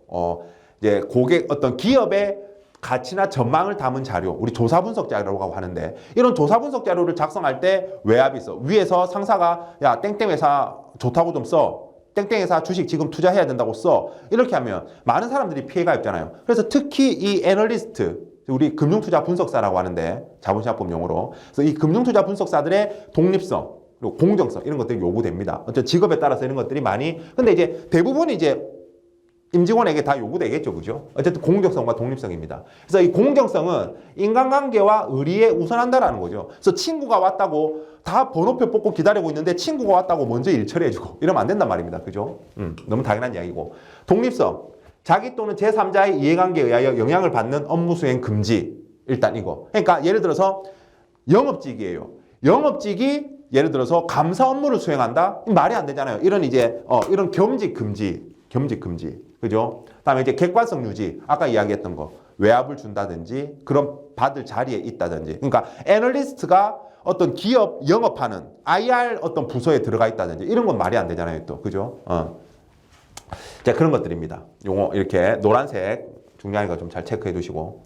이제 고객 어떤 기업의 가치나 전망을 담은 자료, 우리 조사 분석 자료라고 하는데 이런 조사 분석 자료를 작성할 때 외압이 있어. 위에서 상사가 야 땡땡 회사 좋다고 좀 써. 땡땡 회사 주식 지금 투자해야 된다고 써. 이렇게 하면 많은 사람들이 피해가 있잖아요. 그래서 특히 이 애널리스트, 우리 금융투자 분석사라고 하는데 자본시장법 용어로. 그래서 이 금융투자 분석사들의 독립성, 그리고 공정성 이런 것들이 요구됩니다. 어떤 직업에 따라서 이런 것들이 많이. 근데 이제 대부분이 이제 임직원에게 다 요구되겠죠, 그죠? 어쨌든 공정성과 독립성입니다. 그래서 이 공정성은 인간관계와 의리에 우선한다라는 거죠. 그래서 친구가 왔다고 다 번호표 뽑고 기다리고 있는데 친구가 왔다고 먼저 일 처리해주고 이러면 안 된단 말입니다, 그죠? 너무 당연한 이야기고. 독립성, 자기 또는 제3자의 이해관계에 의하여 영향을 받는 업무 수행 금지. 일단 이거. 그러니까 예를 들어서 영업직이에요. 영업직이 예를 들어서 감사 업무를 수행한다? 말이 안 되잖아요. 이런 이제 이런 겸직 금지. 그죠? 다음에 이제 객관성 유지. 아까 이야기했던 거. 외압을 준다든지 그런 받을 자리에 있다든지. 그러니까 애널리스트가 어떤 기업 영업하는 IR 어떤 부서에 들어가 있다든지 이런 건 말이 안 되잖아요, 또. 그죠? 자, 그런 것들입니다. 용어 이렇게 노란색 중요한 거 좀 잘 체크해 두시고.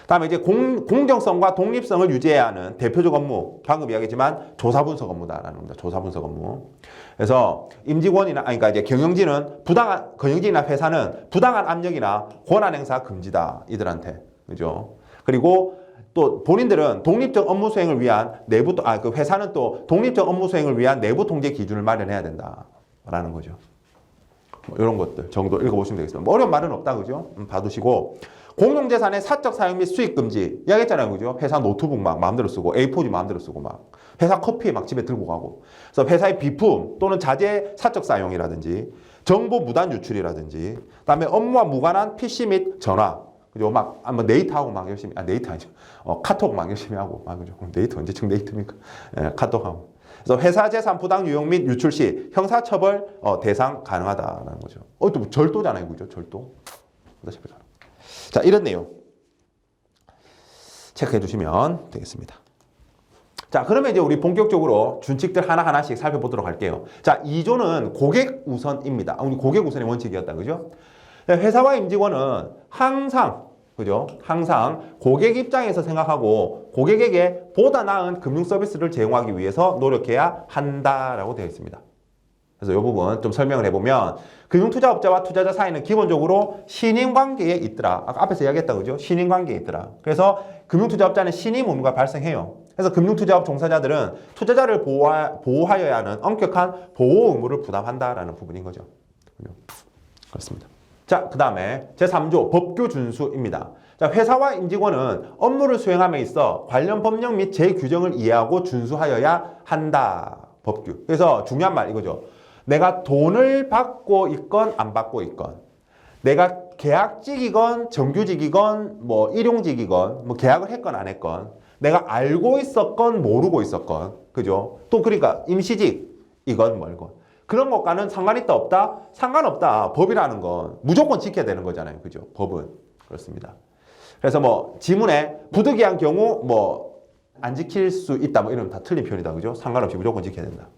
다음에 이제 공정성과 독립성을 유지해야 하는 대표적 업무, 방금 이야기했지만 조사 분석 업무다라는 겁니다. 조사 분석 업무. 그래서 임직원이나 그러니까 이제 경영진이나 회사는 부당한 압력이나 권한 행사 금지다 이들한테, 그죠? 그리고 또 본인들은 독립적 업무 수행을 위한 그 회사는 또 독립적 업무 수행을 위한 내부 통제 기준을 마련해야 된다라는 거죠. 뭐 이런 것들 정도 읽어보시면 되겠습니다. 뭐 어려운 말은 없다, 그죠? 봐두시고. 공용재산의 사적 사용 및 수익 금지 이야기했잖아요, 그죠? 회사 노트북 막 마음대로 쓰고 A4지 마음대로 쓰고 막 회사 커피 막 집에 들고 가고. 그래서 회사의 비품 또는 자재 사적 사용이라든지 정보 무단 유출이라든지 그다음에 업무와 무관한 PC 및 전화, 그죠? 막 네이트하고 막 열심히 네이트 아니죠? 카톡 막 열심히 하고 막 그죠? 네이트 언제쯤 네이트입니까? 카톡하고. 그래서 회사 재산 부당 유용 및 유출 시 형사처벌 대상 가능하다라는 거죠. 또 절도잖아요, 그죠? 절도. 자, 이런 내용 체크해 주시면 되겠습니다. 자, 그러면 이제 우리 본격적으로 준칙들 하나하나씩 살펴보도록 할게요. 자, 2조는 고객 우선입니다. 우리 고객 우선의 원칙이었다, 그죠? 회사와 임직원은 항상, 그죠? 항상 고객 입장에서 생각하고 고객에게 보다 나은 금융 서비스를 제공하기 위해서 노력해야 한다라고 되어 있습니다. 그래서 이 부분 좀 설명을 해보면 금융투자업자와 투자자 사이는 기본적으로 신임관계에 있더라. 아까 앞에서 이야기했다, 그죠? 신임관계에 있더라. 그래서 금융투자업자는 신임 의무가 발생해요. 그래서 금융투자업 종사자들은 투자자를 보호하여야 하는 엄격한 보호 의무를 부담한다라는 부분인 거죠. 그렇습니다. 자, 그 다음에 제3조 법규 준수입니다. 자, 회사와 임직원은 업무를 수행함에 있어 관련 법령 및 제규정을 이해하고 준수하여야 한다. 법규. 그래서 중요한 말 이거죠. 내가 돈을 받고 있건 안 받고 있건, 내가 계약직이건 정규직이건 뭐 일용직이건 뭐 계약을 했건 안 했건, 내가 알고 있었건 모르고 있었건, 그죠? 또 그러니까 임시직이건 뭐건 그런 것과는 상관 있다 없다? 상관없다. 법이라는 건 무조건 지켜야 되는 거잖아요, 그죠? 법은 그렇습니다. 그래서 뭐 지문에 부득이한 경우 뭐 안 지킬 수 있다 뭐 이러면 다 틀린 표현이다, 그죠? 상관없이 무조건 지켜야 된다.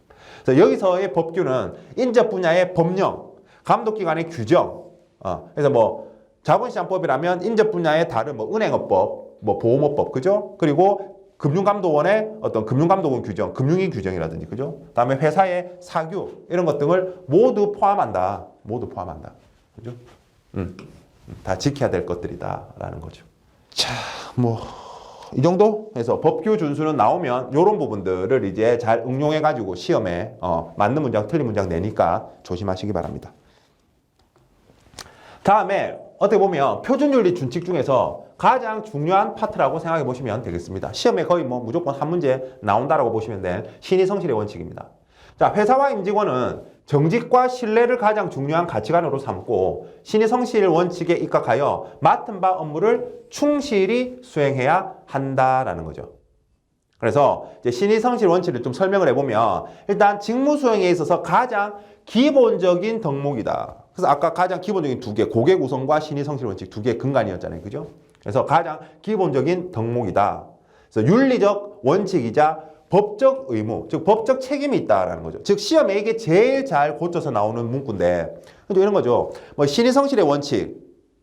그래서 여기서의 법규는 인접 분야의 법령, 감독기관의 규정, 그래서 뭐 자본시장법이라면 인접 분야의 다른 뭐 은행업법, 뭐 보험업법, 그죠? 그리고 금융감독원의 어떤 금융감독원 규정, 금융위 규정이라든지, 그죠? 그다음에 회사의 사규 이런 것 등을 모두 포함한다. 그죠? 다 지켜야 될 것들이다라는 거죠. 자, 뭐 이 정도 해서 법규 준수는 나오면 이런 부분들을 이제 잘 응용해가지고 시험에 맞는 문장, 틀린 문장 내니까 조심하시기 바랍니다. 다음에 어떻게 보면 표준윤리 준칙 중에서 가장 중요한 파트라고 생각해 보시면 되겠습니다. 시험에 거의 뭐 무조건 한 문제 나온다라고 보시면 될 신의성실의 원칙입니다. 자, 회사와 임직원은 정직과 신뢰를 가장 중요한 가치관으로 삼고 신의 성실 원칙에 입각하여 맡은 바 업무를 충실히 수행해야 한다라는 거죠. 그래서 이제 신의 성실 원칙을 좀 설명을 해보면 일단 직무 수행에 있어서 가장 기본적인 덕목이다. 그래서 아까 가장 기본적인 두 개, 고객 우선과 신의 성실 원칙 두 개의 근간이었잖아요. 그죠? 그래서 가장 기본적인 덕목이다. 그래서 윤리적 원칙이자 법적 의무, 즉 법적 책임이 있다라는 거죠. 즉 시험에 이게 제일 잘 고쳐서 나오는 문구인데 이런 거죠. 뭐 신의 성실의 원칙,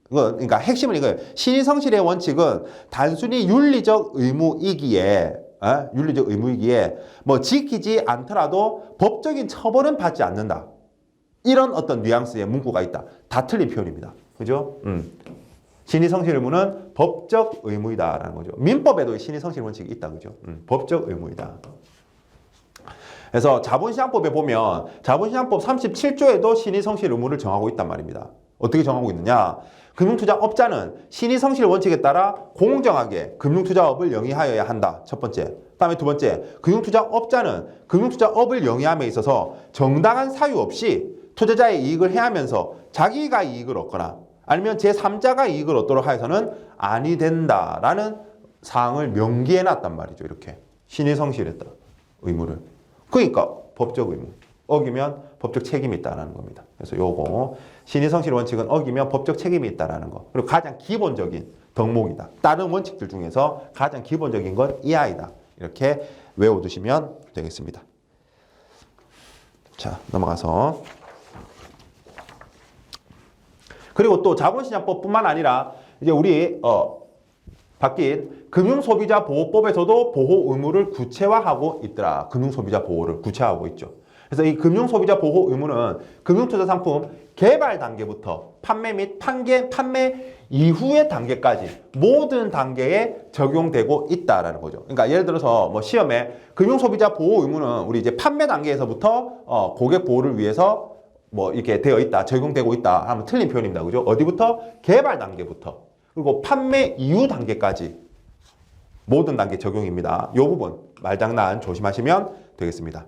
그러니까 핵심은 이거예요. 신의 성실의 원칙은 단순히 윤리적 의무이기에 뭐 지키지 않더라도 법적인 처벌은 받지 않는다. 이런 어떤 뉘앙스의 문구가 있다. 다 틀린 표현입니다. 그죠? 신의 성실 의무는 법적 의무이다라는 거죠. 민법에도 신의 성실 원칙이 있다. 그죠? 법적 의무이다. 그래서 자본시장법에 보면 자본시장법 37조에도 신의 성실 의무를 정하고 있단 말입니다. 어떻게 정하고 있느냐? 금융투자업자는 신의 성실 원칙에 따라 공정하게 금융투자업을 영위하여야 한다. 첫 번째. 그다음에 두 번째. 금융투자업자는 금융투자업을 영위함에 있어서 정당한 사유 없이 투자자의 이익을 해하면서 자기가 이익을 얻거나 아니면 제3자가 이익을 얻도록 하여서는 아니 된다라는 사항을 명기해 놨단 말이죠. 이렇게 신의 성실했다. 의무를. 그러니까 법적 의무. 어기면 법적 책임이 있다라는 겁니다. 그래서 요거 신의 성실 원칙은 어기면 법적 책임이 있다라는 거. 그리고 가장 기본적인 덕목이다. 다른 원칙들 중에서 가장 기본적인 건 이 아이다. 이렇게 외워두시면 되겠습니다. 자, 넘어가서 그리고 또 자본시장법뿐만 아니라 이제 우리 바뀐 금융소비자보호법에서도 보호 의무를 구체화하고 있더라. 금융소비자 보호를 구체화하고 있죠. 그래서 이 금융소비자 보호 의무는 금융투자 상품 개발 단계부터 판매 및 판매 이후의 단계까지 모든 단계에 적용되고 있다라는 거죠. 그러니까 예를 들어서 뭐 시험에 금융소비자 보호 의무는 우리 이제 판매 단계에서부터 고객 보호를 위해서 뭐 이렇게 되어 있다, 적용되고 있다 하면 틀린 표현입니다. 그죠? 어디부터? 개발 단계부터. 그리고 판매 이후 단계까지 모든 단계 적용입니다. 이 부분 말장난 조심하시면 되겠습니다.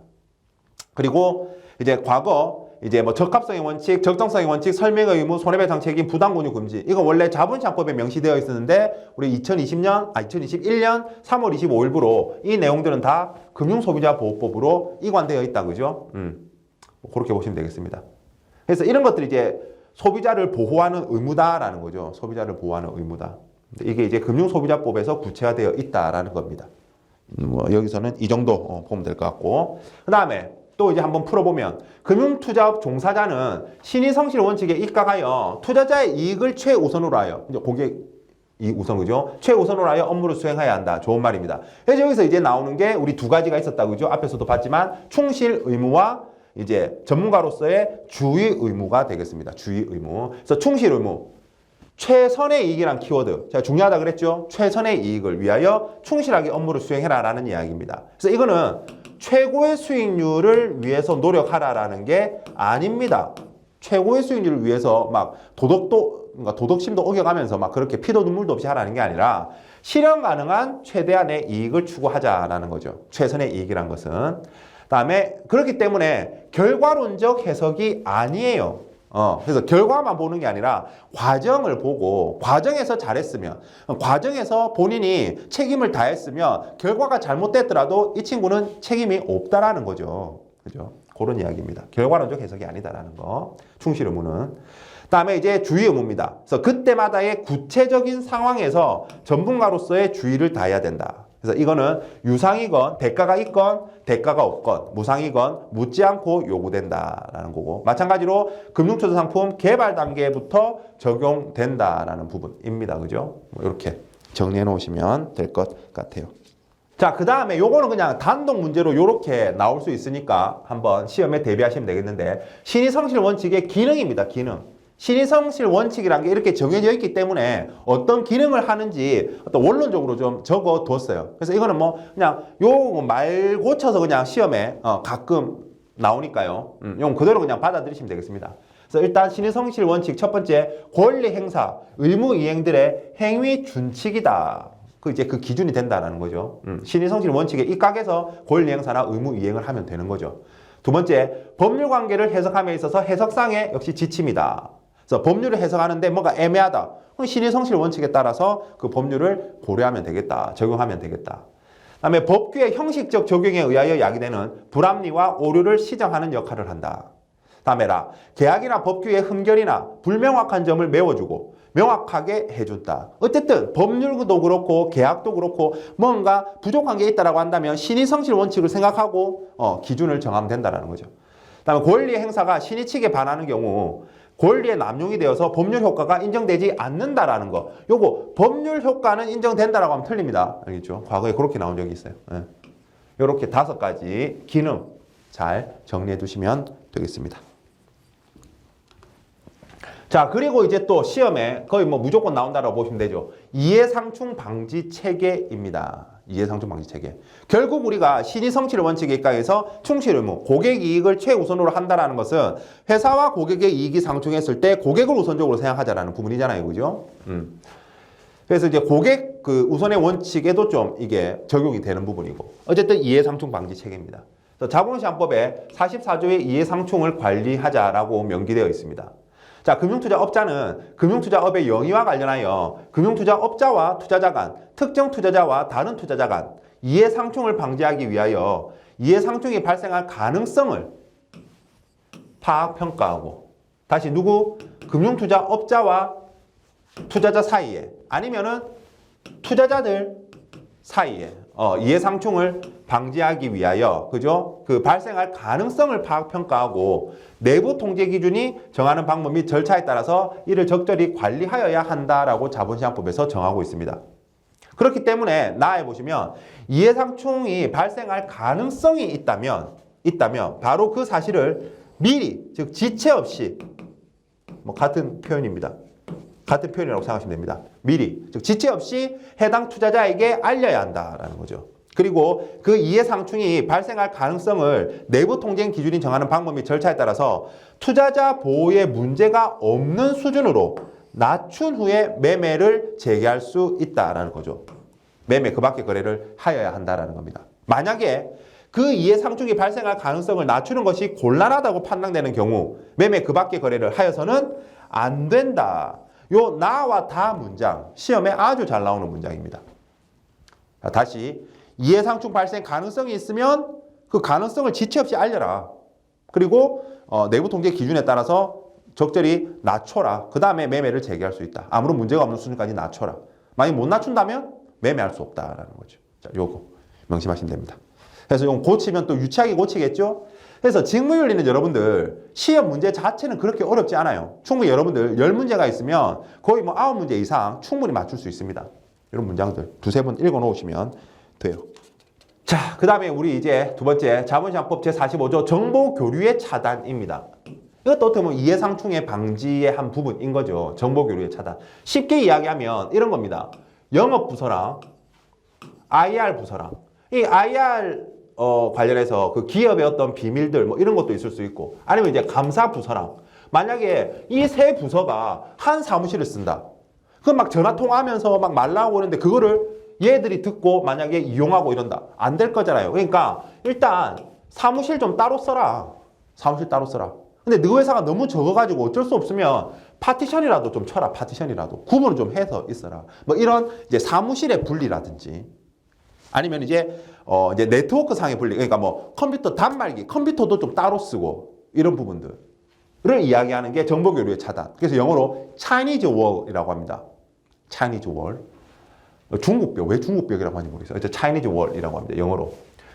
그리고 이제 과거 이제 뭐 적합성의 원칙, 적정성의 원칙, 설명의 의무, 손해배상 책임, 부당권유 금지. 이거 원래 자본시장법에 명시되어 있었는데 우리 2021년 3월 25일부로 이 내용들은 다 금융소비자보호법으로 이관되어 있다. 그죠? 그렇게 보시면 되겠습니다. 그래서 이런 것들이 이제 소비자를 보호하는 의무다라는 거죠. 소비자를 보호하는 의무다. 이게 이제 금융소비자법에서 구체화되어 있다라는 겁니다. 뭐 여기서는 이 정도 보면 될 것 같고, 그 다음에 또 이제 한번 풀어보면 금융투자업 종사자는 신의 성실 원칙에 입각하여 투자자의 이익을 최우선으로 하여 이제 고객 이익 우선 그죠? 최우선으로 하여 업무를 수행해야 한다. 좋은 말입니다. 그래서 여기서 이제 나오는 게 우리 두 가지가 있었다. 그죠? 앞에서도 봤지만 충실 의무와 이제 전문가로서의 주의 의무가 되겠습니다. 주의 의무. 그래서 충실 의무. 최선의 이익이란 키워드. 제가 중요하다 그랬죠? 최선의 이익을 위하여 충실하게 업무를 수행해라 라는 이야기입니다. 그래서 이거는 최고의 수익률을 위해서 노력하라라는 게 아닙니다. 최고의 수익률을 위해서 막 그러니까 도덕심도 어겨가면서 막 그렇게 피도 눈물도 없이 하라는 게 아니라 실현 가능한 최대한의 이익을 추구하자라는 거죠. 최선의 이익이란 것은. 다음에 그렇기 때문에 결과론적 해석이 아니에요. 그래서 결과만 보는 게 아니라 과정을 보고 과정에서 잘했으면 과정에서 본인이 책임을 다했으면 결과가 잘못됐더라도 이 친구는 책임이 없다라는 거죠. 그죠? 그런 이야기입니다. 결과론적 해석이 아니다라는 거. 충실 의무는. 다음에 이제 주의 의무입니다. 그래서 그때마다의 구체적인 상황에서 전문가로서의 주의를 다해야 된다. 그래서 이거는 유상이건 대가가 있건 대가가 없건 무상이건 묻지 않고 요구된다라는 거고, 마찬가지로 금융투자 상품 개발 단계부터 적용된다라는 부분입니다. 그죠? 이렇게 정리해 놓으시면 될 것 같아요. 자, 그 다음에 요거는 그냥 단독 문제로 이렇게 나올 수 있으니까 한번 시험에 대비하시면 되겠는데, 신의 성실 원칙의 기능입니다. 기능. 신의 성실 원칙이라는 게 이렇게 정해져 있기 때문에 어떤 기능을 하는지 어떤 원론적으로 좀 적어 뒀어요. 그래서 이거는 뭐 그냥 요 말 고쳐서 그냥 시험에 가끔 나오니까요. 요 그대로 그냥 받아들이시면 되겠습니다. 그래서 일단 신의 성실 원칙 첫 번째, 권리 행사, 의무 이행들의 행위 준칙이다. 이제 그 기준이 된다라는 거죠. 신의성실 원칙에 입각해서 권리 행사나 의무 이행을 하면 되는 거죠. 두 번째, 법률 관계를 해석함에 있어서 해석상의 역시 지침이다. 그래서 법률을 해석하는데 뭔가 애매하다. 그럼 신의성실 원칙에 따라서 그 법률을 고려하면 되겠다. 적용하면 되겠다. 그다음에 법규의 형식적 적용에 의하여 야기되는 불합리와 오류를 시정하는 역할을 한다. 다음에라, 계약이나 법규의 흠결이나 불명확한 점을 메워주고 명확하게 해준다. 어쨌든 법률도 그렇고 계약도 그렇고 뭔가 부족한 게 있다라고 한다면 신의성실 원칙을 생각하고 기준을 정하면 된다는 거죠. 그다음에 권리 행사가 신의 측에 반하는 경우 권리의 남용이 되어서 법률 효과가 인정되지 않는다라는 거. 요거 법률 효과는 인정된다라고 하면 틀립니다. 알겠죠? 과거에 그렇게 나온 적이 있어요. 이렇게 5가지 기능 잘 정리해 두시면 되겠습니다. 자, 그리고 이제 또 시험에 거의 뭐 무조건 나온다라고 보시면 되죠. 이해상충 방지 체계입니다. 이해상충 방지 체계. 결국 우리가 신의성실 원칙에 입각해서 충실 의무, 고객 이익을 최우선으로 한다라는 것은 회사와 고객의 이익이 상충했을 때 고객을 우선적으로 생각하자라는 부분이잖아요. 그죠? 그래서 이제 고객 그 우선의 원칙에도 좀 이게 적용이 되는 부분이고. 어쨌든 이해상충 방지 체계입니다. 자본시장법에 44조의 이해상충을 관리하자라고 명기되어 있습니다. 자, 금융투자업자는 금융투자업의 영위와 관련하여 금융투자업자와 투자자 간, 특정 투자자와 다른 투자자 간 이해상충을 방지하기 위하여 이해상충이 발생할 가능성을 파악평가하고, 다시 누구? 금융투자업자와 투자자 사이에 아니면은 투자자들 사이에 이해상충을 방지하기 위하여, 그죠? 그 발생할 가능성을 파악평가하고 내부 통제 기준이 정하는 방법 및 절차에 따라서 이를 적절히 관리하여야 한다라고 자본시장법에서 정하고 있습니다. 그렇기 때문에 나에 보시면 이해상충이 발생할 가능성이 있다면 바로 그 사실을 미리, 즉 지체 없이, 뭐 같은 표현입니다. 같은 표현이라고 생각하시면 됩니다. 미리, 즉 지체 없이 해당 투자자에게 알려야 한다라는 거죠. 그리고 그 이해상충이 발생할 가능성을 내부 통제 기준이 정하는 방법 및 절차에 따라서 투자자 보호에 문제가 없는 수준으로 낮춘 후에 매매를 재개할 수 있다라는 거죠. 매매 그 밖의 거래를 하여야 한다라는 겁니다. 만약에 그 이해상충이 발생할 가능성을 낮추는 것이 곤란하다고 판단되는 경우 매매 그 밖의 거래를 하여서는 안 된다. 요 나와 다 문장, 시험에 아주 잘 나오는 문장입니다. 자, 다시 이해상충 발생 가능성이 있으면 그 가능성을 지체 없이 알려라. 그리고 내부 통계 기준에 따라서 적절히 낮춰라. 그 다음에 매매를 재개할 수 있다. 아무런 문제가 없는 수준까지 낮춰라. 만약 못 낮춘다면 매매할 수 없다라는 거죠. 자, 요거 명심하시면 됩니다. 그래서 이거 고치면 또 유치하게 고치겠죠? 그래서 직무윤리는 여러분들 시험 문제 자체는 그렇게 어렵지 않아요. 충분히 여러분들 10문제가 있으면 거의 뭐 9문제 이상 충분히 맞출 수 있습니다. 이런 문장들 두세 번 읽어 놓으시면 돼요. 자, 그 다음에 우리 이제 두 번째 자본시장법 제45조 정보 교류의 차단입니다. 이것도 어떻게 보면 이해상충의 방지의 한 부분인 거죠. 정보 교류의 차단. 쉽게 이야기하면 이런 겁니다. 영업부서랑 IR 부서랑 이 IR 관련해서 그 기업의 어떤 비밀들 뭐 이런 것도 있을 수 있고, 아니면 이제 감사부서랑 만약에 이 세 부서가 한 사무실을 쓴다. 그럼 막 전화 통화하면서 막 말 나오고 그러는데 그거를 얘들이 듣고 만약에 이용하고 이런다. 안 될 거잖아요. 그러니까 일단 사무실 좀 따로 써라. 사무실 따로 써라. 근데 너 회사가 너무 적어가지고 어쩔 수 없으면 파티션이라도 좀 쳐라. 파티션이라도. 구분을 좀 해서 있어라. 뭐 이런 이제 사무실의 분리라든지, 아니면 이제 네트워크 상의 분리, 그러니까 뭐 컴퓨터 단말기, 컴퓨터도 좀 따로 쓰고 이런 부분들을 이야기하는 게 정보 교류의 차단. 그래서 영어로 Chinese Wall이라고 합니다. Chinese Wall. 중국벽, 왜 중국벽이라고 하는지 모르겠어요. Chinese Wall이라고 합니다. 영어로.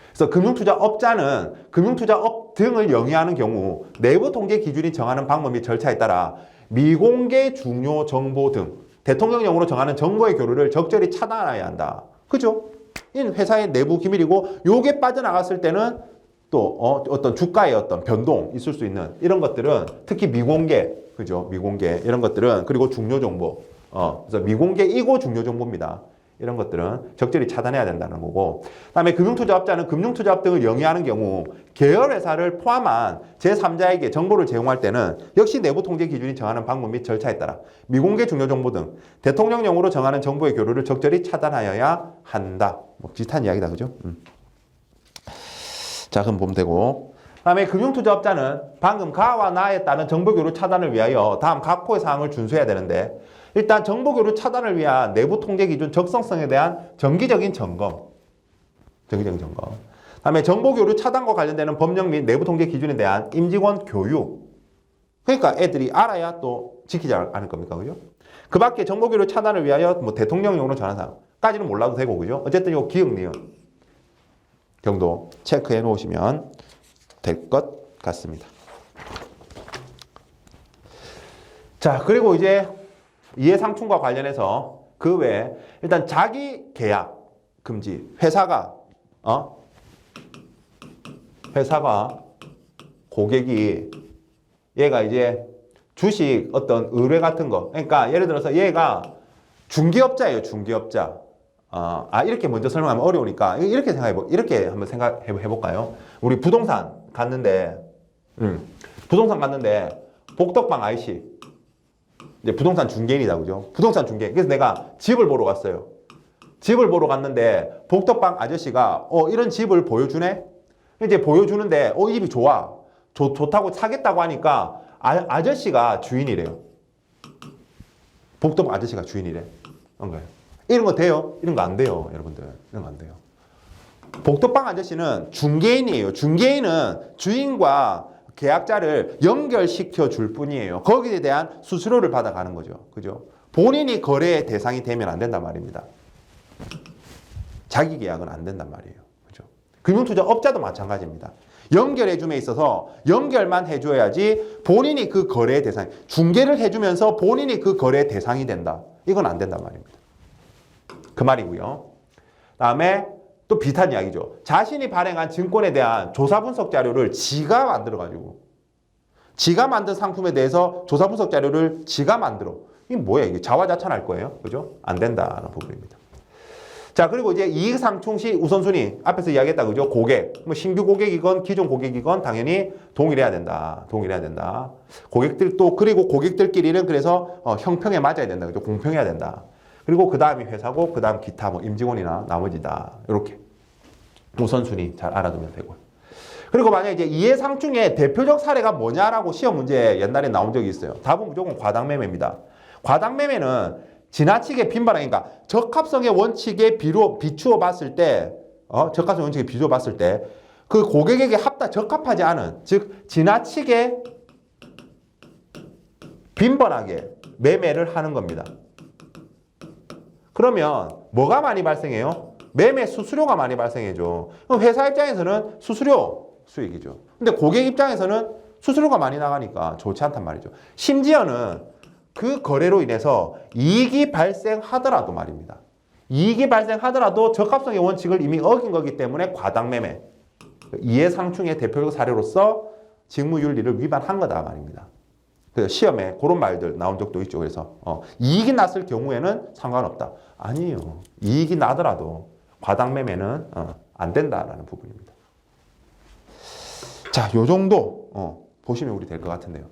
그래서 금융투자업자는 금융투자업 등을 영위하는 경우 내부 통제 기준이 정하는 방법 및 절차에 따라 미공개 중요 정보 등 대통령령으로 정하는 정보의 교류를 적절히 차단해야 한다. 그죠? 이는 회사의 내부 기밀이고 요게 빠져나갔을 때는 또 어떤 주가의 어떤 변동 있을 수 있는 이런 것들은 특히 미공개, 그죠? 미공개 이런 것들은, 그리고 중요 정보, 그래서 미공개이고 중요 정보입니다. 이런 것들은 적절히 차단해야 된다는 거고, 그다음에 금융투자업자는 금융투자업 등을 영위하는 경우 계열회사를 포함한 제3자에게 정보를 제공할 때는 역시 내부통제 기준이 정하는 방법 및 절차에 따라 미공개 중요정보 등 대통령령으로 정하는 정보의 교류를 적절히 차단하여야 한다. 뭐 비슷한 이야기다, 그죠? 자, 그럼 보면 되고, 그다음에 금융투자업자는 방금 가와 나에 따른 정보교류 차단을 위하여 다음 각호의 사항을 준수해야 되는데, 일단 정보교류 차단을 위한 내부통제기준 적성성에 대한 정기적인 점검. 그다음에 정보교류 차단과 관련되는 법령 및 내부통제 기준에 대한 임직원 교육. 그러니까 애들이 알아야 또 지키지 않을 겁니까, 그죠? 그 밖에 정보교류 차단을 위하여 뭐 대통령령으로 전한 사항까지는 몰라도 되고, 그죠? 어쨌든 요 기억, 니은 정도 체크해 놓으시면 될 것 같습니다. 자, 그리고 이제 이해상충과 관련해서 그 외에 일단 자기 계약 금지. 회사가 고객이 얘가 이제 주식 어떤 의뢰 같은 거, 그러니까 예를 들어서 얘가 중개업자예요, 중개업자. 이렇게 먼저 설명하면 어려우니까 이렇게 이렇게 한번 생각해 볼까요? 우리 부동산 갔는데 복덕방 아이씨 이제 부동산 중개인이다, 그죠? 부동산 중개인. 그래서 내가 집을 보러 갔어요. 집을 보러 갔는데 복덕방 아저씨가 이런 집을 보여주네. 이제 보여주는데 이 집이 좋다고 사겠다고 하니까 아저씨가 주인이래요. 복덕방 아저씨가 주인이래. 이런 거 돼요? 이런 거 안 돼요, 여러분들. 이런 거 안 돼요. 복덕방 아저씨는 중개인이에요. 중개인은 주인과 계약자를 연결시켜 줄 뿐이에요. 거기에 대한 수수료를 받아가는 거죠. 그죠? 본인이 거래의 대상이 되면 안 된단 말입니다. 자기 계약은 안 된단 말이에요. 그죠? 금융투자업자도 마찬가지입니다. 연결해줌에 있어서 연결만 해줘야지 본인이 그 거래의 대상, 중개를 해주면서 본인이 그 거래의 대상이 된다. 이건 안 된단 말입니다. 그 말이고요. 다음에 또 비슷한 이야기죠. 자신이 발행한 증권에 대한 조사 분석 자료를 지가 만들어가지고 지가 만든 상품에 대해서 조사 분석 자료를 지가 만들어. 이게 뭐야? 이게 자화자찬할 거예요. 그죠? 안 된다는 부분입니다. 자, 그리고 이제 이익 상충 시 우선순위 앞에서 이야기했다, 그죠? 고객, 뭐 신규 고객이건 기존 고객이건 당연히 동일해야 된다. 고객들 또 그리고 고객들끼리는 그래서 형평에 맞아야 된다, 그죠? 공평해야 된다. 그리고 그 다음이 회사고 그 다음 기타 뭐 임직원이나 나머지다. 이렇게 우선순위 잘 알아두면 되고요. 그리고 만약에 이제 이해상충의 대표적 사례가 뭐냐라고 시험 문제에 옛날에 나온 적이 있어요. 답은 무조건 과당매매입니다. 과당매매는 지나치게 빈번하니까 적합성의 원칙에 비추어 봤을 때, 적합성 원칙에 비추어 봤을 때 그 고객에게 적합하지 않은, 즉 지나치게 빈번하게 매매를 하는 겁니다. 그러면 뭐가 많이 발생해요? 매매 수수료가 많이 발생해죠. 그럼 회사 입장에서는 수수료 수익이죠. 근데 고객 입장에서는 수수료가 많이 나가니까 좋지 않단 말이죠. 심지어는 그 거래로 인해서 이익이 발생하더라도 말입니다. 이익이 발생하더라도 적합성의 원칙을 이미 어긴 거기 때문에 과당매매, 이해상충의 대표적 사례로서 직무윤리를 위반한 거다 말입니다. 그래서 시험에 그런 말들 나온 적도 있죠. 그래서 이익이 났을 경우에는 상관없다. 아니에요. 이익이 나더라도 과당매매는 안 된다라는 부분입니다. 자, 요 정도 보시면 우리 될 것 같은데요.